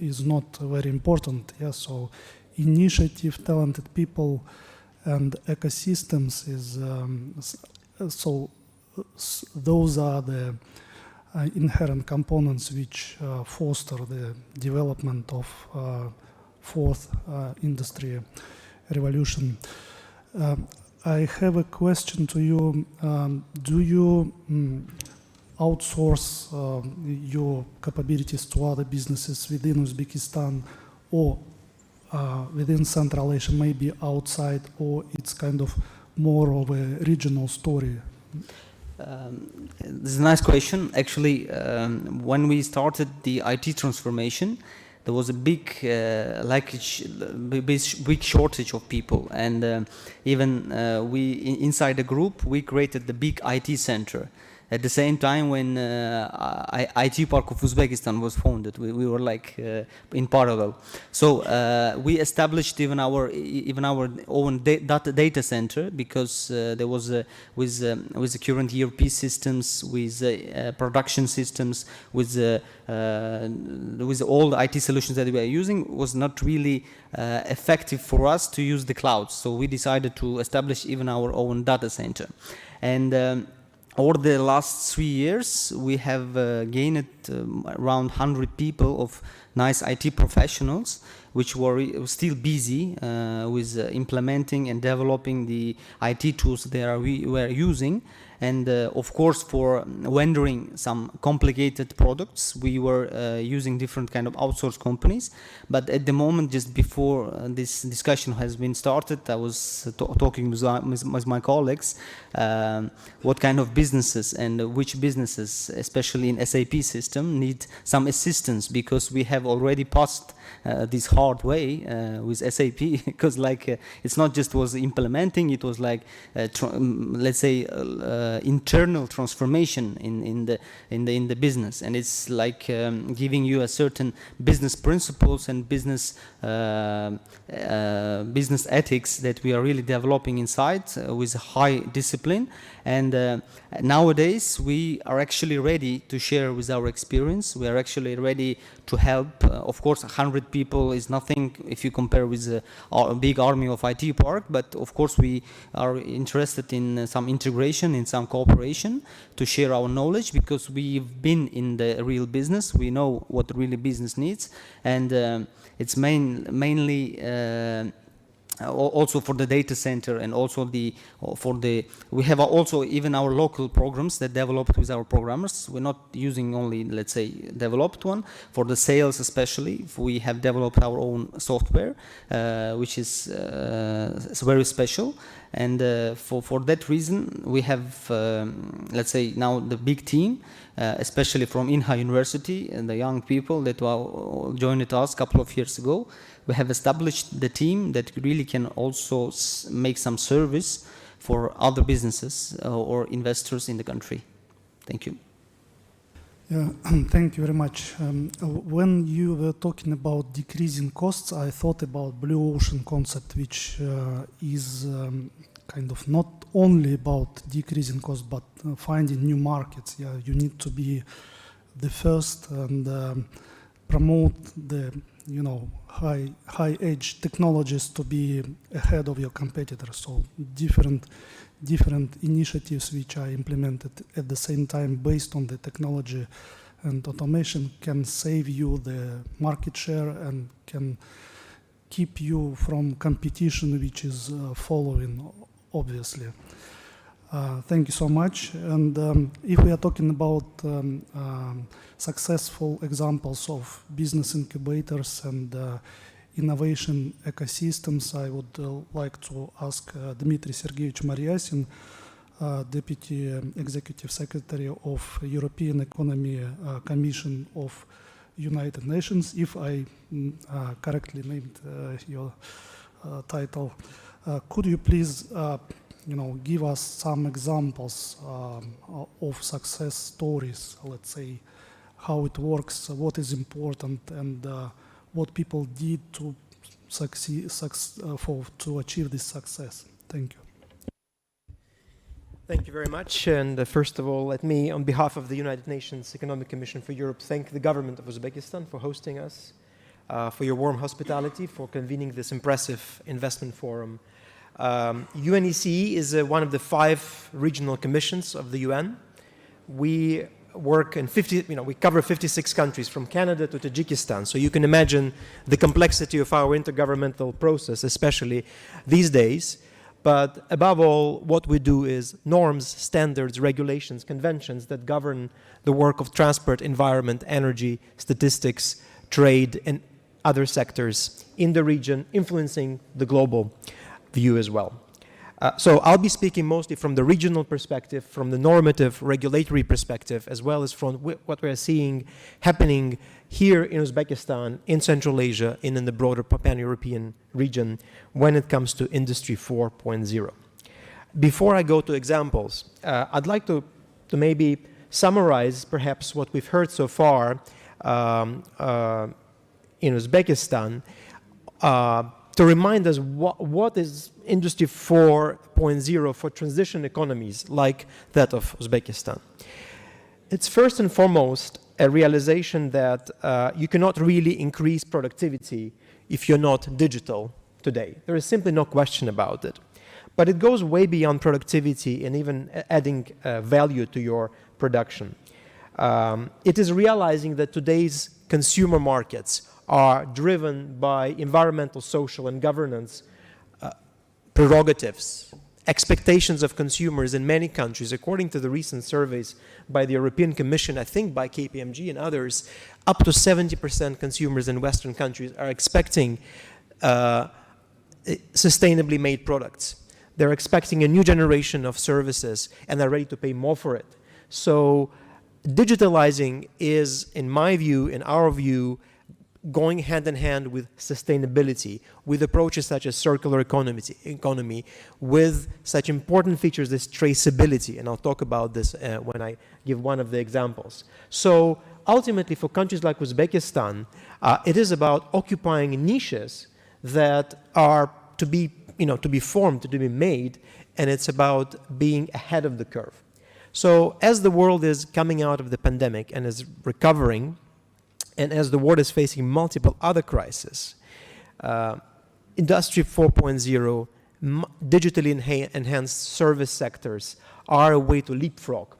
is not very important. Yeah, so initiative, talented people, and ecosystems is so those are the inherent components which foster the development of fourth industry revolution. I have a question to you. Do you outsource your capabilities to other businesses within Uzbekistan or within Central Asia, maybe outside, or it's kind of more of a regional story? This is a nice question. Actually, when we started the IT transformation, there was a big, big shortage of people, and even inside the group, we created the big IT center. At the same time, when IT Park of Uzbekistan was founded, we were like in parallel. So we established even our own data center, because there was with the current ERP systems, with production systems, with all the IT solutions that we are using, was not really effective for us to use the cloud. So we decided to establish even our own data center, and over the last 3 years, we have gained around 100 people of nice IT professionals, which were still busy with implementing and developing the IT tools that we were using. And of course, for rendering some complicated products, we were using different kind of outsourced companies. But at the moment, just before this discussion has been started, I was talking with my colleagues what kind of businesses and which businesses, especially in SAP system, need some assistance, because we have already passed this hard way with SAP, because it's not just was implementing, it was like let's say internal transformation in the business, and it's like giving you a certain business principles and business ethics that we are really developing inside with high discipline. And nowadays we are actually ready to share with our experience. We are actually ready to help. Of course, 100 people is nothing if you compare with a big army of IT Park, but of course we are interested in some integration, in some cooperation, to share our knowledge, because we've been in the real business. We know what really business needs, and it's mainly also for the data center, and also we have also even our local programs that developed with our programmers. We're not using only, let's say, developed one. For the sales especially, we have developed our own software, which is very special. And for that reason, we have, let's say, now the big team, especially from Inha University, and the young people that joined us a couple of years ago. We have established the team that really can also make some service for other businesses or investors in the country. Thank you. Yeah, thank you very much. When you were talking about decreasing costs, I thought about blue ocean concept, which is kind of not only about decreasing costs, but finding new markets. Yeah, you need to be the first and promote the high edge technologies to be ahead of your competitors. So different initiatives which are implemented at the same time based on the technology and automation can save you the market share and can keep you from competition which is following, obviously. Thank you so much. And if we are talking about successful examples of business incubators and innovation ecosystems, I would like to ask Dmitry Sergeyevich Maryasin, Deputy Executive Secretary of European Economy Commission of United Nations, if I correctly named your title. Could you please give us some examples of success stories, let's say, how it works, what is important, and what people did to succeed, to achieve this success. Thank you. Thank you very much. And first of all, let me, on behalf of the United Nations Economic Commission for Europe, thank the government of Uzbekistan for hosting us, for your warm hospitality, for convening this impressive investment forum. UNECE is one of the 5 regional commissions of the UN. We work in we cover 56 countries from Canada to Tajikistan. So you can imagine the complexity of our intergovernmental process, especially these days. But above all, what we do is norms, standards, regulations, conventions that govern the work of transport, environment, energy, statistics, trade, and other sectors in the region, influencing the global view as well. So I'll be speaking mostly from the regional perspective, from the normative regulatory perspective, as well as from what we're seeing happening here in Uzbekistan, in Central Asia, and in the broader pan-European region when it comes to Industry 4.0. Before I go to examples, I'd like to maybe summarize perhaps what we've heard so far in Uzbekistan, to remind us what is Industry 4.0 for transition economies like that of Uzbekistan. It's first and foremost a realization that you cannot really increase productivity if you're not digital today. There is simply no question about it. But it goes way beyond productivity and even adding value to your production. It is realizing that today's consumer markets are driven by environmental, social, and governance prerogatives, expectations of consumers in many countries. According to the recent surveys by the European Commission, I think by KPMG and others, up to 70% consumers in Western countries are expecting sustainably made products. They're expecting a new generation of services, and they're ready to pay more for it. So digitalizing is, in my view, in our view, going hand in hand with sustainability, with approaches such as circular economy, with such important features as traceability, and I'll talk about this when I give one of the examples. So ultimately, for countries like Uzbekistan, it is about occupying niches that are to be formed, to be made, and it's about being ahead of the curve. So as the world is coming out of the pandemic and is recovering, and as the world is facing multiple other crises, Industry 4.0, digitally enhanced service sectors are a way to leapfrog,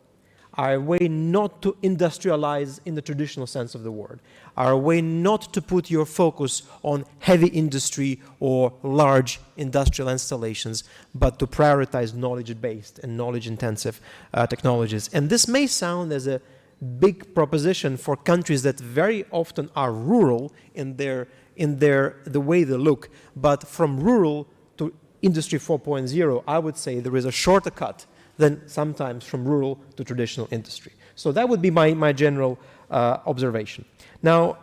are a way not to industrialize in the traditional sense of the word, are a way not to put your focus on heavy industry or large industrial installations, but to prioritize knowledge-based and knowledge-intensive technologies. And this may sound as a big proposition for countries that very often are rural in the way they look, but from rural to Industry 4.0, I would say there is a shorter cut than sometimes from rural to traditional industry. So that would be my general observation. Now,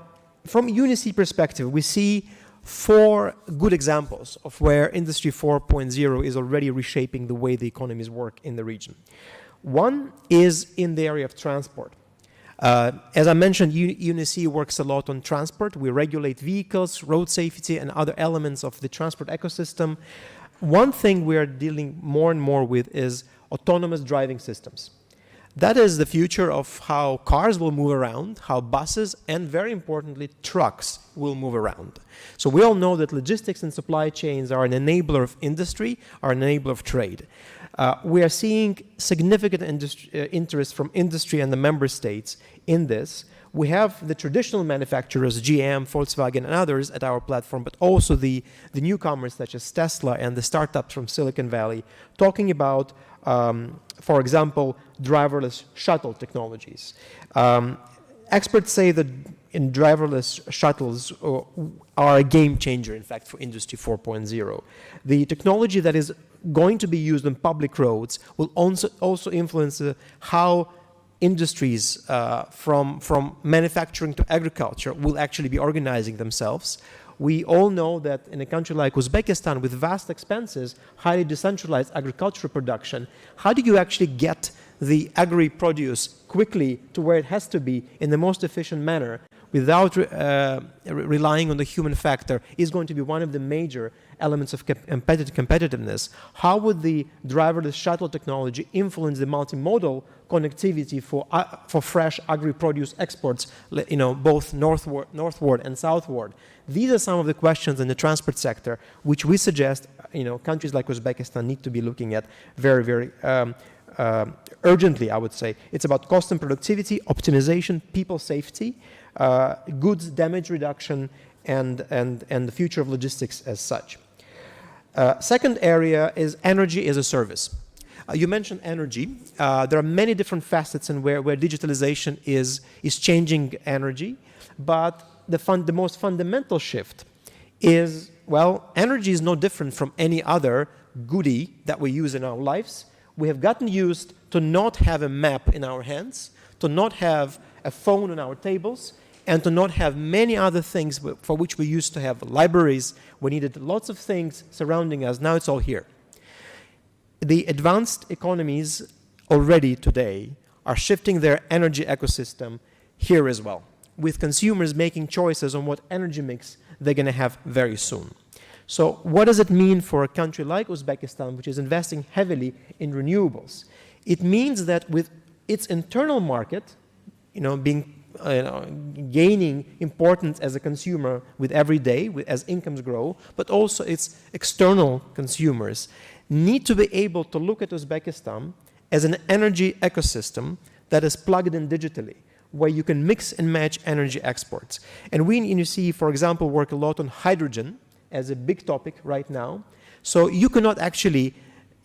from UNICE perspective, we see 4 good examples of where Industry 4.0 is already reshaping the way the economies work in the region. One is in the area of transport. As I mentioned, UNICE works a lot on transport. We regulate vehicles, road safety, and other elements of the transport ecosystem. One thing we are dealing more and more with is autonomous driving systems. That is the future of how cars will move around, how buses, and very importantly, trucks will move around. So we all know that logistics and supply chains are an enabler of industry, are an enabler of trade. We are seeing significant interest from industry and the member states in this. We have the traditional manufacturers, GM, Volkswagen, and others at our platform, but also the newcomers such as Tesla and the startups from Silicon Valley, talking about, for example, driverless shuttle technologies. Experts say that in driverless shuttles are a game changer, in fact, for Industry 4.0. The technology that is going to be used on public roads will also influence how industries from manufacturing to agriculture will actually be organizing themselves. We all know that in a country like Uzbekistan, with vast expenses, highly decentralized agricultural production, how do you actually get the agri-produce quickly to where it has to be in the most efficient manner without relying on the human factor is going to be one of the major elements of competitiveness. How would the driverless shuttle technology influence the multimodal connectivity for fresh agri-produce exports, both northward and southward? These are some of the questions in the transport sector which we suggest countries like Uzbekistan need to be looking at very, very urgently, I would say. It's about cost and productivity, optimization, people safety, goods damage reduction, and the future of logistics as such. Second area is energy as a service. You mentioned energy. There are many different facets in where digitalization is changing energy, but the most fundamental shift is, well, energy is no different from any other goodie that we use in our lives. We have gotten used to not have a map in our hands, to not have a phone on our tables, and to not have many other things for which we used to have libraries. We needed lots of things surrounding us. Now it's all here. The advanced economies already today are shifting their energy ecosystem here as well, with consumers making choices on what energy mix they're going to have very soon. So what does it mean for a country like Uzbekistan, which is investing heavily in renewables? It means that with its internal market, gaining importance as a consumer with every day, as incomes grow, but also its external consumers need to be able to look at Uzbekistan as an energy ecosystem that is plugged in digitally, where you can mix and match energy exports. And we in UC, for example, work a lot on hydrogen as a big topic right now. So you cannot actually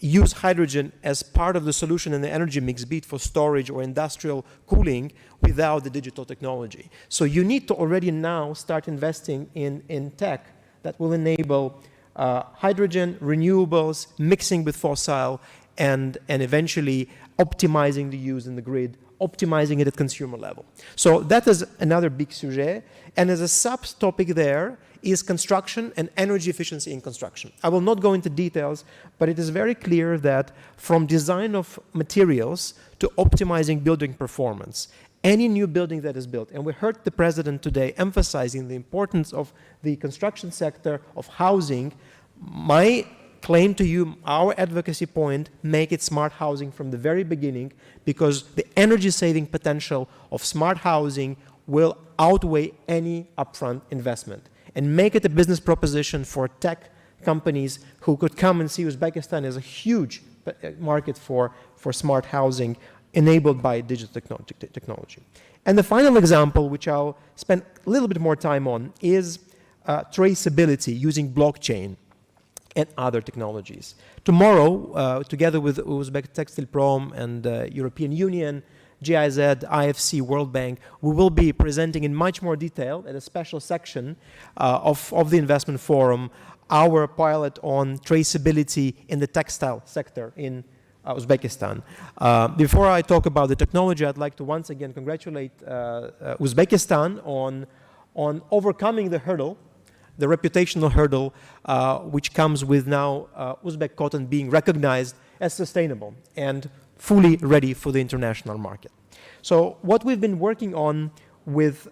use hydrogen as part of the solution in the energy mix, be it for storage or industrial cooling, without the digital technology. So you need to already now start investing in tech that will enable hydrogen, renewables, mixing with fossil, and eventually optimizing the use in the grid, optimizing it at consumer level. So that is another big sujet. And as a sub-topic there is construction and energy efficiency in construction. I will not go into details, but it is very clear that from design of materials to optimizing building performance, any new building that is built, and we heard the president today emphasizing the importance of the construction sector, of housing. My claim to you, our advocacy point, make it smart housing from the very beginning, because the energy saving potential of smart housing will outweigh any upfront investment, and make it a business proposition for tech companies who could come and see Uzbekistan as a huge market for smart housing enabled by digital technology. And the final example, which I'll spend a little bit more time on, is traceability using blockchain and other technologies. Tomorrow, together with Uzbek Textile Prom and European Union, GIZ, IFC, World Bank, we will be presenting in much more detail at a special section of the investment forum our pilot on traceability in the textile sector in Uzbekistan. Before I talk about the technology, I'd like to once again congratulate Uzbekistan on overcoming the hurdle, the reputational hurdle, which comes with now Uzbek cotton being recognized as sustainable and fully ready for the international market. So what we've been working on with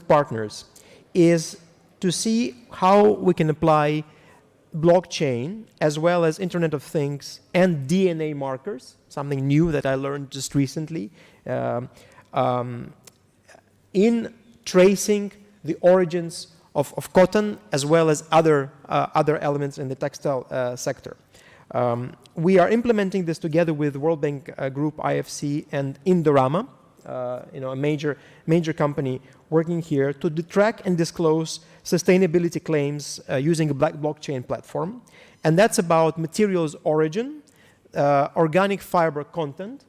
partners is to see how we can apply blockchain as well as Internet of Things and DNA markers, something new that I learned just recently, in tracing the origins of cotton as well as other elements in the textile sector. We are implementing this together with World Bank Group, IFC, and Indorama, a major company working here to track and disclose sustainability claims using a blockchain platform. And that's about materials origin, organic fiber content,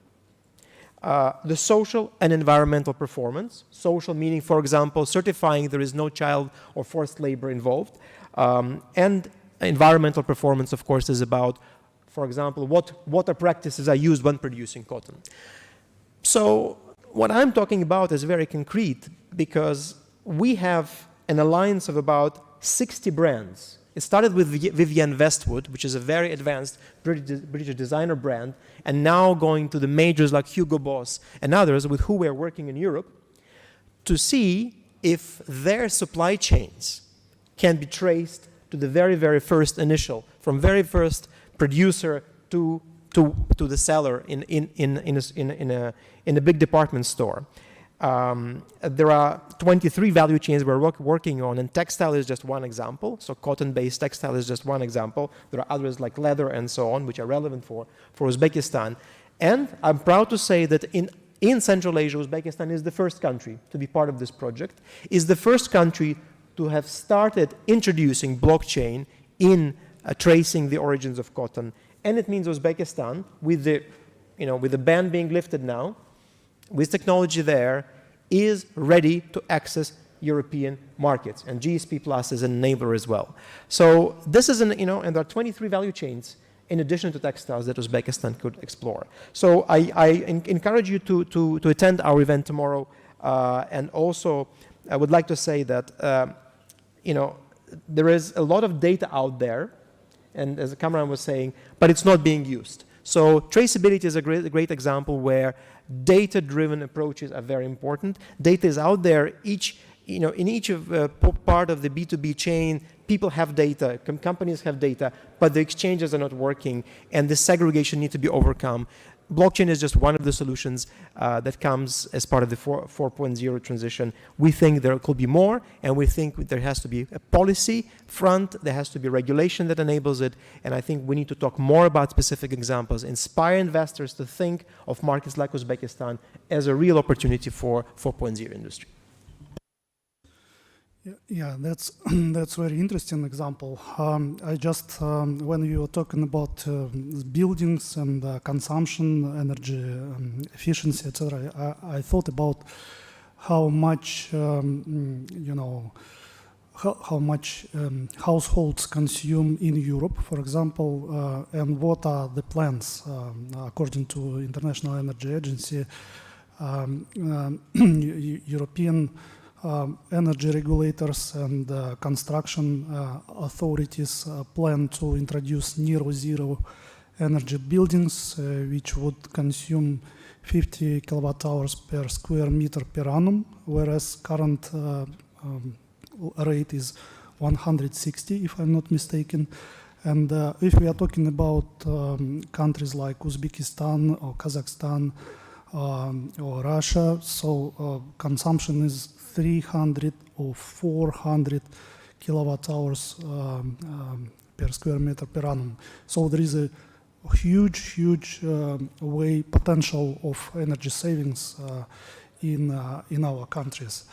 the social and environmental performance. Social meaning, for example, certifying there is no child or forced labor involved. And environmental performance, of course, is about, for example, what water practices are used when producing cotton. So what I'm talking about is very concrete, because we have an alliance of about 60 brands. It started with Vivienne Westwood, which is a very advanced British designer brand, and now going to the majors like Hugo Boss and others with who we're working in Europe to see if their supply chains can be traced to the very, very first initial, from very first producer to the seller in a big department store. There are 23 value chains we're working on, and textile is just one example. So cotton-based textile is just one example. There are others like leather and so on, which are relevant for Uzbekistan. And I'm proud to say that in Central Asia, Uzbekistan is the first country to be part of this project, is the first country to have started introducing blockchain in tracing the origins of cotton. And it means Uzbekistan, with the ban being lifted now, with technology there, is ready to access European markets. And GSP Plus is an enabler as well. So this is and there are 23 value chains in addition to textiles that Uzbekistan could explore. So I encourage you to attend our event tomorrow. And also, I would like to say that, there is a lot of data out there, and as Kamran was saying, but it's not being used. So traceability is a great example where data-driven approaches are very important. Data is out there. In each part of the B2B chain, people have data, companies have data, but the exchanges are not working, and the segregation needs to be overcome. Blockchain is just one of the solutions that comes as part of the 4.0 transition. We think there could be more, and we think there has to be a policy front, there has to be regulation that enables it, and I think we need to talk more about specific examples, inspire investors to think of markets like Uzbekistan as a real opportunity for 4.0 industry. Yeah, that's that's very interesting example. I just when you were talking about buildings and consumption, energy efficiency, etc., I thought about how much how much households consume in Europe, for example, and what are the plans according to International Energy Agency, European energy regulators and construction authorities plan to introduce near-zero energy buildings, which would consume 50 kilowatt hours per square meter per annum, whereas current rate is 160, if I'm not mistaken. And if we are talking about countries like Uzbekistan or Kazakhstan or Russia, so consumption is 300 or 400 kilowatt hours per square meter per annum. So there is a huge potential of energy savings in our countries.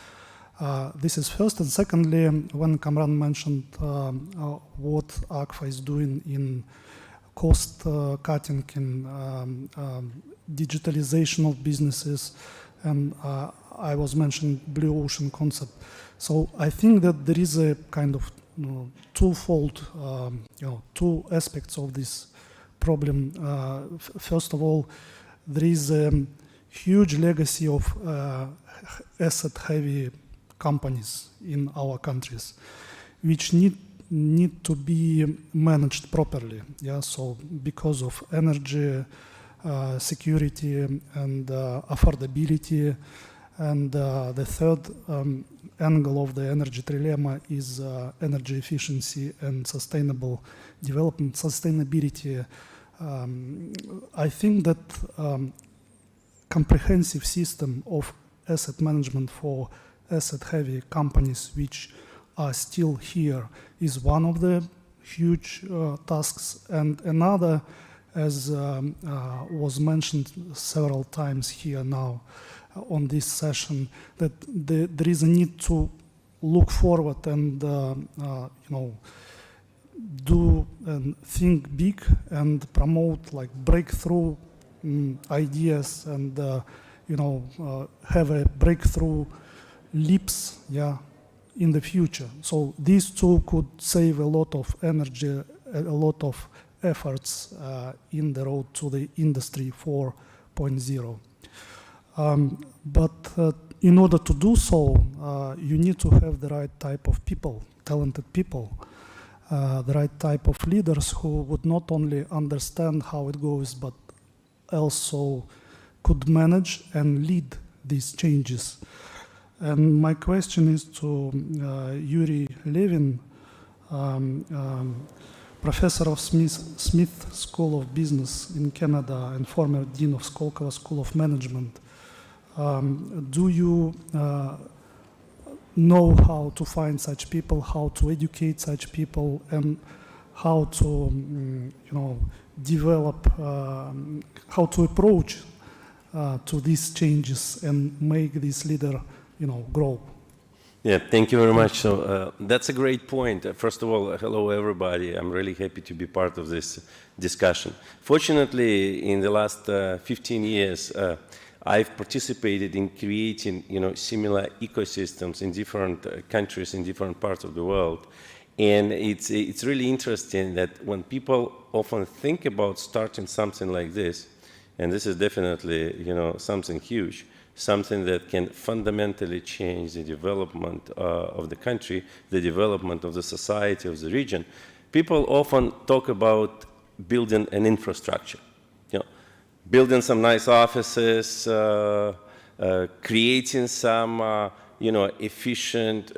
This is first, and secondly, when Kamran mentioned what ACFA is doing in cost cutting, in digitalization of businesses, and I was mentioning blue ocean concept. So I think that there is a kind of twofold, two aspects of this problem. First of all, there is a huge legacy of asset-heavy companies in our countries, which need to be managed properly. Yeah, so because of energy security and affordability, and the third angle of the energy trilemma is energy efficiency and sustainable development, sustainability. I think that comprehensive system of asset management for asset-heavy companies which are still here is one of the huge tasks, and another, as was mentioned several times here now on this session, that there is a need to look forward and do and think big and promote like breakthrough ideas and have a breakthrough leaps, in the future. So these two could save a lot of energy, a lot of efforts in the road to the industry 4.0. But in order to do so, you need to have the right type of people, talented people, the right type of leaders who would not only understand how it goes, but also could manage and lead these changes. And my question is to Yuri Levin, professor of Smith School of Business in Canada and former dean of Skolkovo School of Management. Do you know how to find such people, how to educate such people, and how to develop, how to approach to these changes and make this leader grow? Yeah, thank you very much. So that's a great point. First of all, hello everybody. I'm really happy to be part of this discussion. Fortunately, in the last 15 years, I've participated in creating, similar ecosystems in different countries in different parts of the world. And it's really interesting that when people often think about starting something like this, and this is definitely, something huge, something that can fundamentally change the development of the country, the development of the society, of the region. People often talk about building an infrastructure, building some nice offices, creating some, efficient,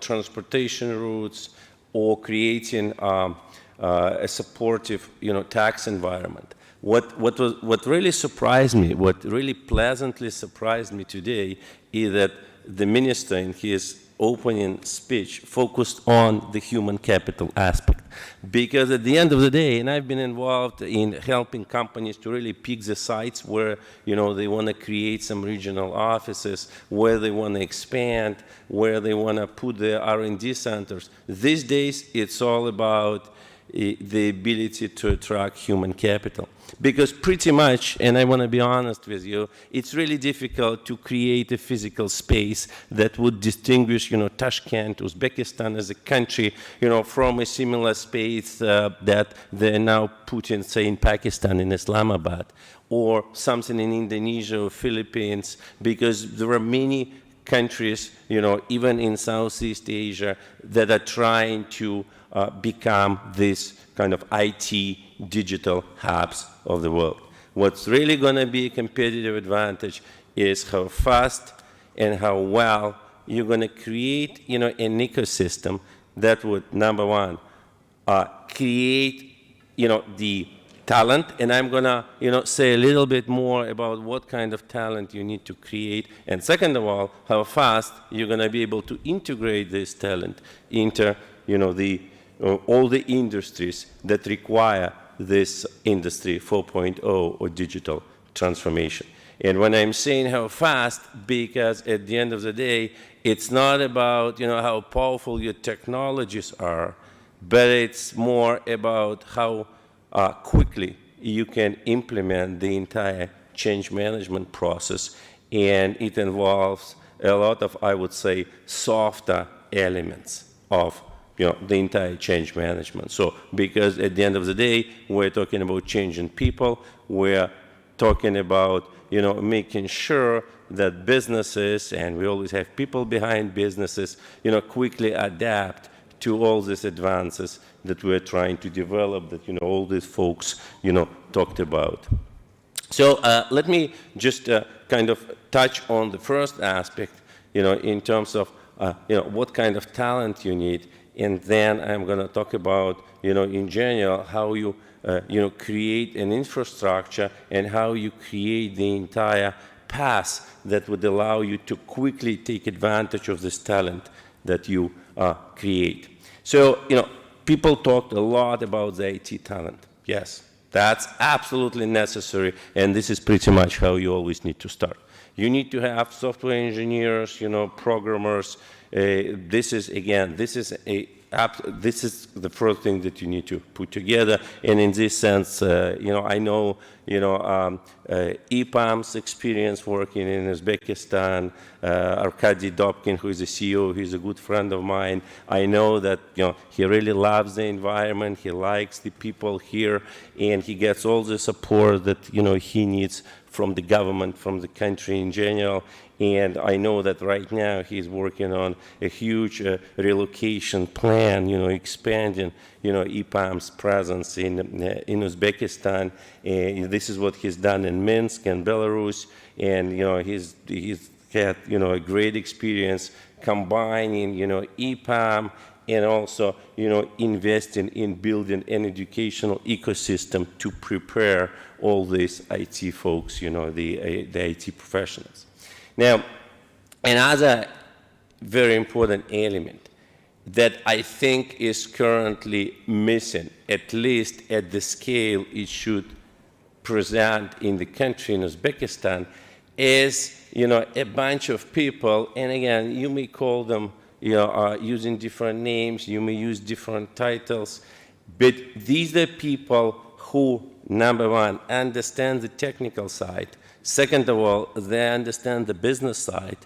transportation routes, or creating a supportive, tax environment. What really surprised me, what really pleasantly surprised me today is that the minister in his opening speech focused on the human capital aspect. Because at the end of the day, and I've been involved in helping companies to really pick the sites where, they want to create some regional offices, where they want to expand, where they want to put their R&D centers. These days, it's all about the ability to attract human capital. Because pretty much, and I want to be honest with you, it's really difficult to create a physical space that would distinguish, Tashkent, Uzbekistan as a country, from a similar space that they're now putting, say, in Pakistan, in Islamabad, or something in Indonesia or Philippines, because there are many countries, even in Southeast Asia, that are trying to become this kind of IT digital hubs of the world. What's really going to be a competitive advantage is how fast and how well you're going to create, an ecosystem that would, number one, create, the talent. And I'm going to, say a little bit more about what kind of talent you need to create. And second of all, how fast you're going to be able to integrate this talent into, all the industries that require this Industry 4.0 or digital transformation. And when I'm saying how fast, because at the end of the day, it's not about, how powerful your technologies are, but it's more about how quickly you can implement the entire change management process. And it involves a lot of, I would say, softer elements of the entire change management. So, because at the end of the day, we're talking about changing people, we're talking about, making sure that businesses, and we always have people behind businesses, quickly adapt to all these advances that we're trying to develop, that, all these folks, talked about. So let me just kind of touch on the first aspect, in terms of, what kind of talent you need. And then I'm going to talk about, in general, how you, create an infrastructure and how you create the entire path that would allow you to quickly take advantage of this talent that you create. So, people talked a lot about the IT talent. Yes, that's absolutely necessary, and this is pretty much how you always need to start. You need to have software engineers, programmers. This is the first thing that you need to put together. And in this sense, I know, EPAM's experience working in Uzbekistan, Arkady Dobkin, who is the CEO, he's a good friend of mine. I know that, he really loves the environment, he likes the people here, and he gets all the support that, he needs from the government, from the country in general. And I know that right now he's working on a huge relocation plan, expanding, EPAM's presence in Uzbekistan. This is what he's done in Minsk and Belarus. And, he's had, a great experience combining, EPAM and also, investing in building an educational ecosystem to prepare all these IT folks, the IT professionals. Now, another very important element that I think is currently missing, at least at the scale it should present in the country, in Uzbekistan, is, a bunch of people, and again, you may call them, using different names, you may use different titles, but these are people who, number one, understand the technical side. Second of all, they understand the business side.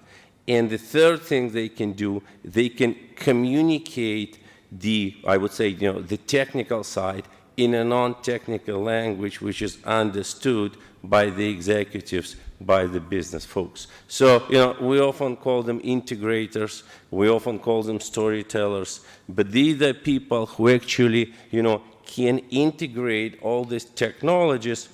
And the third thing they can do, they can communicate I would say, the technical side in a non-technical language which is understood by the executives, by the business folks. So, we often call them integrators, we often call them storytellers, but these are people who actually, can integrate all these technologies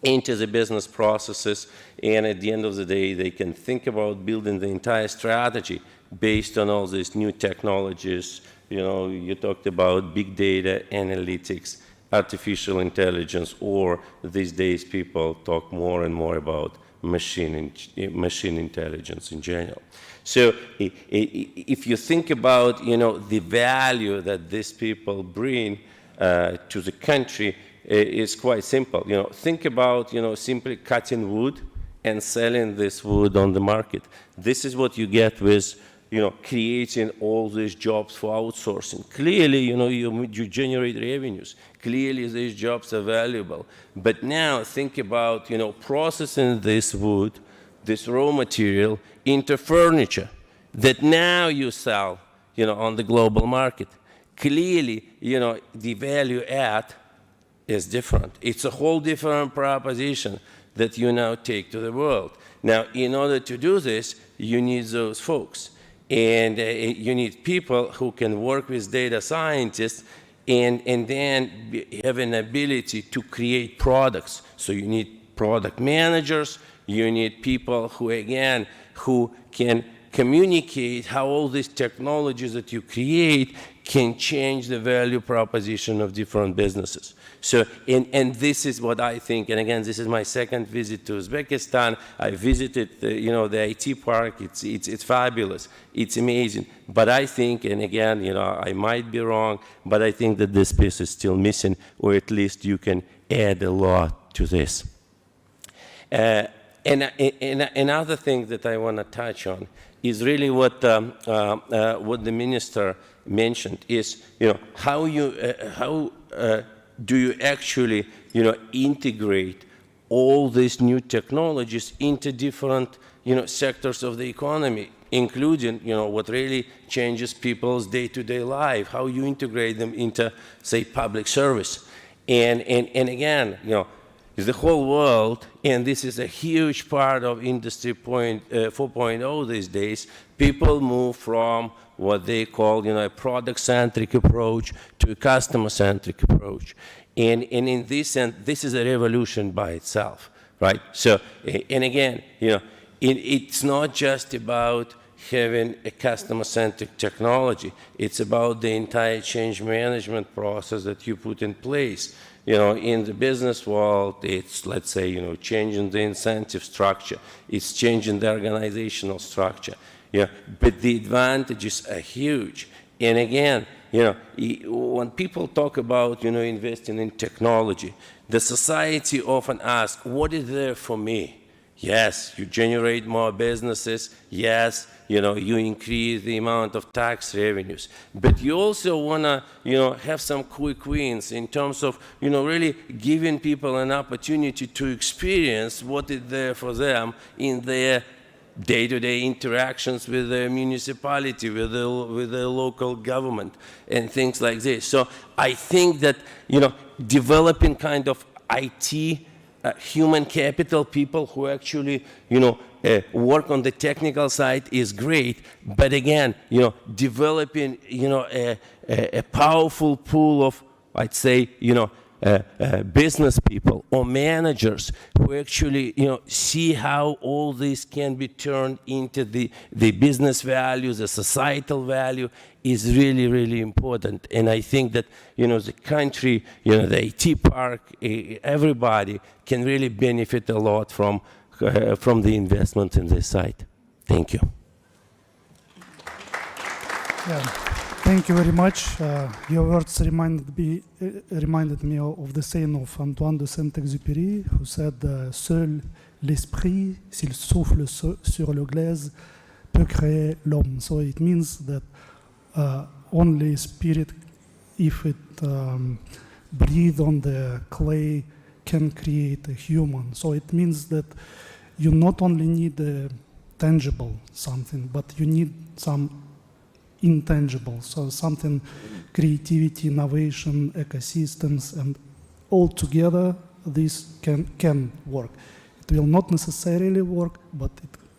into the business processes, and at the end of the day, they can think about building the entire strategy based on all these new technologies. You talked about big data, analytics, artificial intelligence, or these days people talk more and more about machine intelligence in general. So if you think about, the value that these people bring to the country, is quite simple. Think about, simply cutting wood and selling this wood on the market. This is what you get with, creating all these jobs for outsourcing. Clearly, you generate revenues. Clearly, these jobs are valuable. But now think about, processing this wood, this raw material, into furniture that now you sell, on the global market. Clearly, the value add is different. It's a whole different proposition that you now take to the world. Now, in order to do this, you need those folks. And you need people who can work with data scientists and then have an ability to create products. So you need product managers, you need people who, again, who can communicate how all these technologies that you create can change the value proposition of different businesses. So, and this is what I think, and again, this is my second visit to Uzbekistan. I visited, the IT park. It's fabulous. It's amazing. But I think, and again, I might be wrong, but I think that this piece is still missing, or at least you can add a lot to this. And another thing that I want to touch on is really what the minister mentioned is, how do you actually, integrate all these new technologies into different, sectors of the economy, including, what really changes people's day-to-day life, how you integrate them into, say, public service. And again, the whole world, and this is a huge part of Industry 4.0 these days, people move from what they call, a product-centric approach to a customer-centric approach. And in this sense, this is a revolution by itself, right? So, and again, it's not just about having a customer-centric technology. It's about the entire change management process that you put in place. In the business world, it's, let's say, changing the incentive structure. It's changing the organizational structure. But the advantages are huge. And again, when people talk about, investing in technology, the society often asks, what is there for me? Yes, you generate more businesses. Yes, you increase the amount of tax revenues. But you also want to, have some quick wins in terms of, really giving people an opportunity to experience what is there for them in their day-to-day interactions with the municipality, with the local government, and things like this. So I think that, developing kind of IT, human capital, people who actually, work on the technical side is great. But again, developing, a powerful pool of, I'd say, business people or managers who actually, see how all this can be turned into the business value, the societal value is really, really important. And I think that, the country, the IT park, everybody can really benefit a lot from the investment in this site. Thank you. Yeah. Thank you very much. Your words reminded me of the saying of Antoine de Saint-Exupéry, who said, "Seul l'esprit, s'il souffle sur le glaise, peut créer l'homme." So it means that only spirit, if it breathe on the clay, can create a human. So it means that you not only need a tangible something, but you need some intangible, so something, creativity, innovation, ecosystems, and all together this can work. It will not necessarily work, but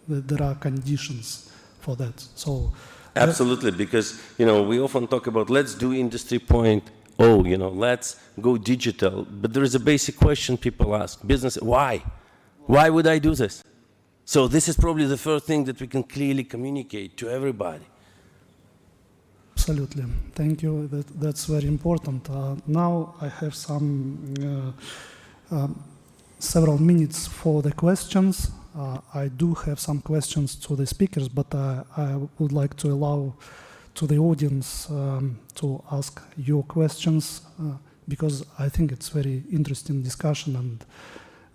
there are conditions for that. So Absolutely, because we often talk about let's do Industry 0.0, let's go digital, but there is a basic question people ask, business, why? Why would I do this? So this is probably the first thing that we can clearly communicate to everybody. Absolutely. Thank you. That's very important. Now I have several minutes for the questions. I do have some questions to the speakers, but I would like to allow to the audience to ask your questions because I think it's very interesting discussion and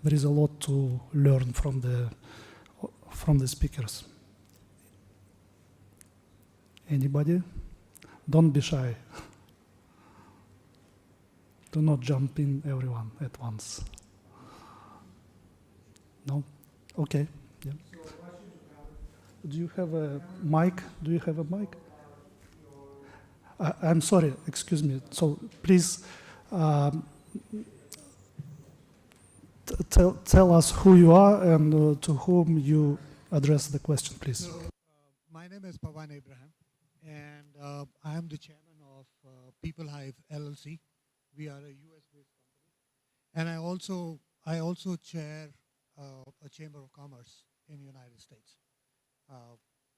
there is a lot to learn from the speakers. Anybody? Don't be shy. Do not jump in everyone at once. No? Okay. Yeah. Do you have a mic? Do you have a mic? I'm sorry, excuse me. So please tell us who you are and to whom you address the question, please. My name is Pawan Abraham, and I am the chairman of People Hive LLC. We are a US-based company, and I also chair a chamber of commerce in the United States,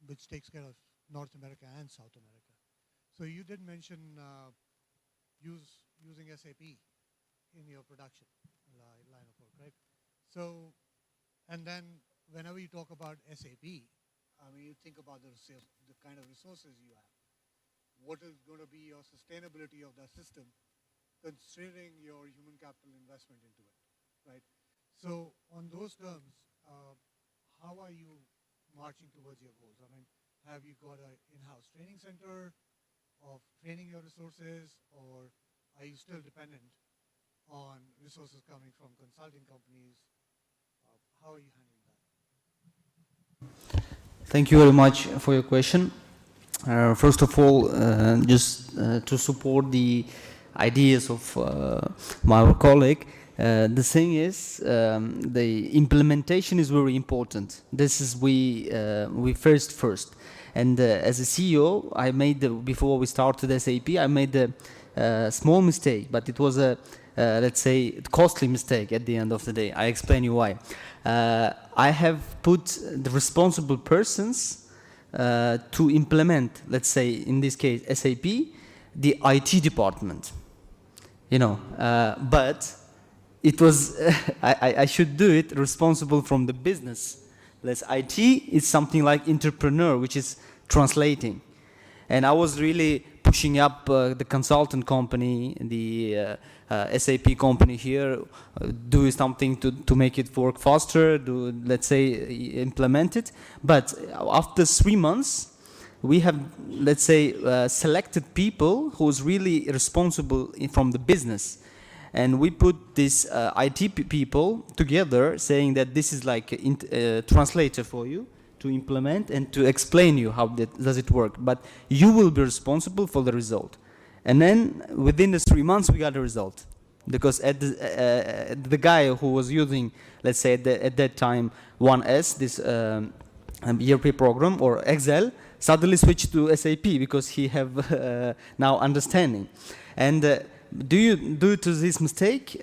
which takes care of North America and South America. So you did mention using SAP in your production line of work, right? So, and then whenever you talk about SAP, I mean, you think about the kind of resources you have. What is going to be your sustainability of that system, considering your human capital investment into it, right? So on those terms, how are you marching towards your goals? I mean, have you got an in-house training center of training your resources, or are you still dependent on resources coming from consulting companies? How are you handling that? Thank you very much for your question. First of all, just to support the ideas of my colleague, the thing is, the implementation is very important. This is we first. And as a CEO, I made before we started SAP, I made a small mistake, but it was a let's say costly mistake at the end of the day. I explain you why. I have put the responsible persons to implement, let's say in this case SAP, the IT department. But it was I should do it responsible from the business. IT is something like entrepreneur, which is translating. And I was really pushing up the consultant company, the SAP company here, do something to make it work faster, let's say, implement it. But after 3 months, we have, let's say, selected people who's really responsible from the business. And we put these IT people together, saying that this is like a translator for you to implement and to explain you how does it work. But you will be responsible for the result. And then within the 3 months, we got a result. Because the guy who was using, let's say at that time, 1S, this ERP program, or Excel, suddenly switched to SAP because he have now understanding. And due to this mistake,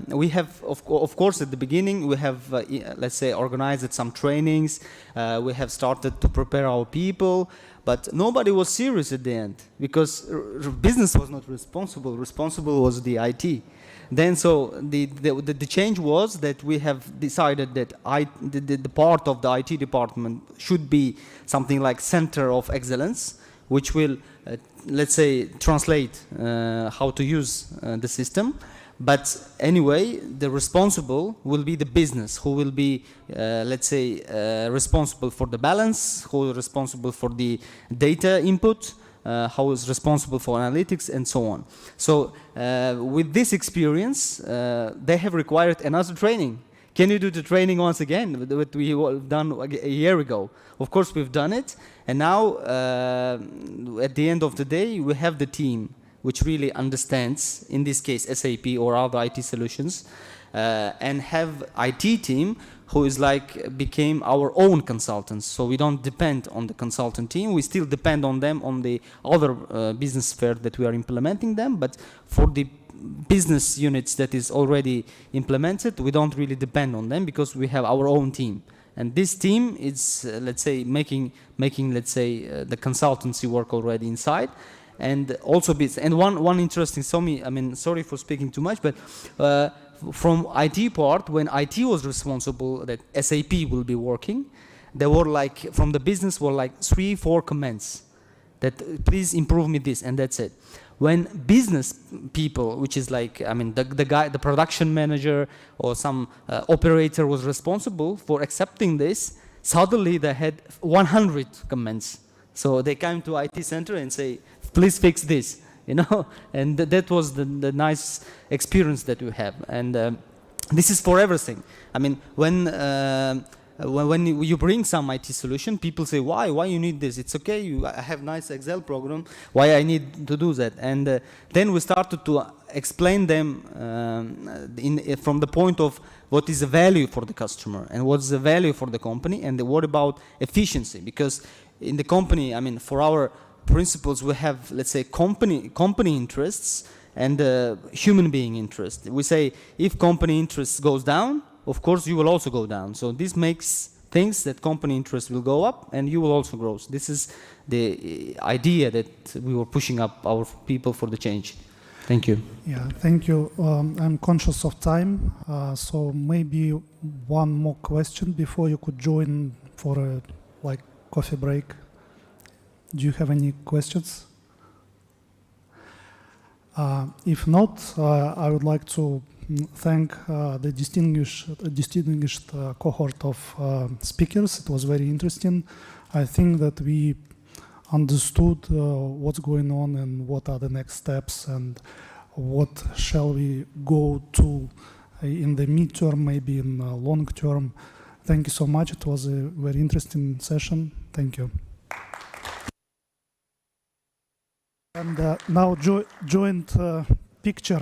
we have, of course, at the beginning, we have, let's say, organized some trainings. We have started to prepare our people, but nobody was serious at the end because business was not responsible. Responsible was the IT. Then, so the change was that we have decided that the part of the IT department should be something like center of excellence, which will let's say, translate how to use the system. But anyway, the responsible will be the business, who will be, let's say, responsible for the balance, who is responsible for the data input, who is responsible for analytics, and so on. So with this experience, they have required another training. Can you do the training once again, what we have done a year ago? Of course, we've done it. And now, at the end of the day, we have the team which really understands, in this case, SAP or other IT solutions, and have IT team who is like became our own consultants. So we don't depend on the consultant team. We still depend on them on the other business sphere that we are implementing them. But for the business units that is already implemented, we don't really depend on them because we have our own team. And this team is, let's say, making let's say, the consultancy work already inside. And also and one interesting, sorry for speaking too much, but from IT part, when IT was responsible that SAP will be working, there were like, from the business were like 3-4 comments that please improve me this, and that's it. When business people, which is like, the guy, the production manager or some operator was responsible for accepting this, suddenly they had 100 comments. So they came to IT center and say, please fix this, you know, and that was the nice experience that we have. And this is for everything. I mean, when you bring some IT solution, people say, why you need this? It's okay, I have nice Excel program, why I need to do that? And then we started to explain them from the point of what is the value for the customer and what's the value for the company, and what about efficiency, because in the company, for our principles, we have, let's say, company interests and human being interest. We say if company interest goes down, of course you will also go down. So this makes things that company interest will go up and you will also grow. So this is the idea that we were pushing up our people for the change. Thank you. Yeah, thank you. I'm conscious of time, so maybe one more question before you could join for a coffee break. Do you have any questions? If not, I would like to thank the distinguished cohort of speakers. It was very interesting. I think that we understood what's going on and what are the next steps and what shall we go to in the midterm, maybe in the long term. Thank you so much. It was a very interesting session. Thank you. And now joint picture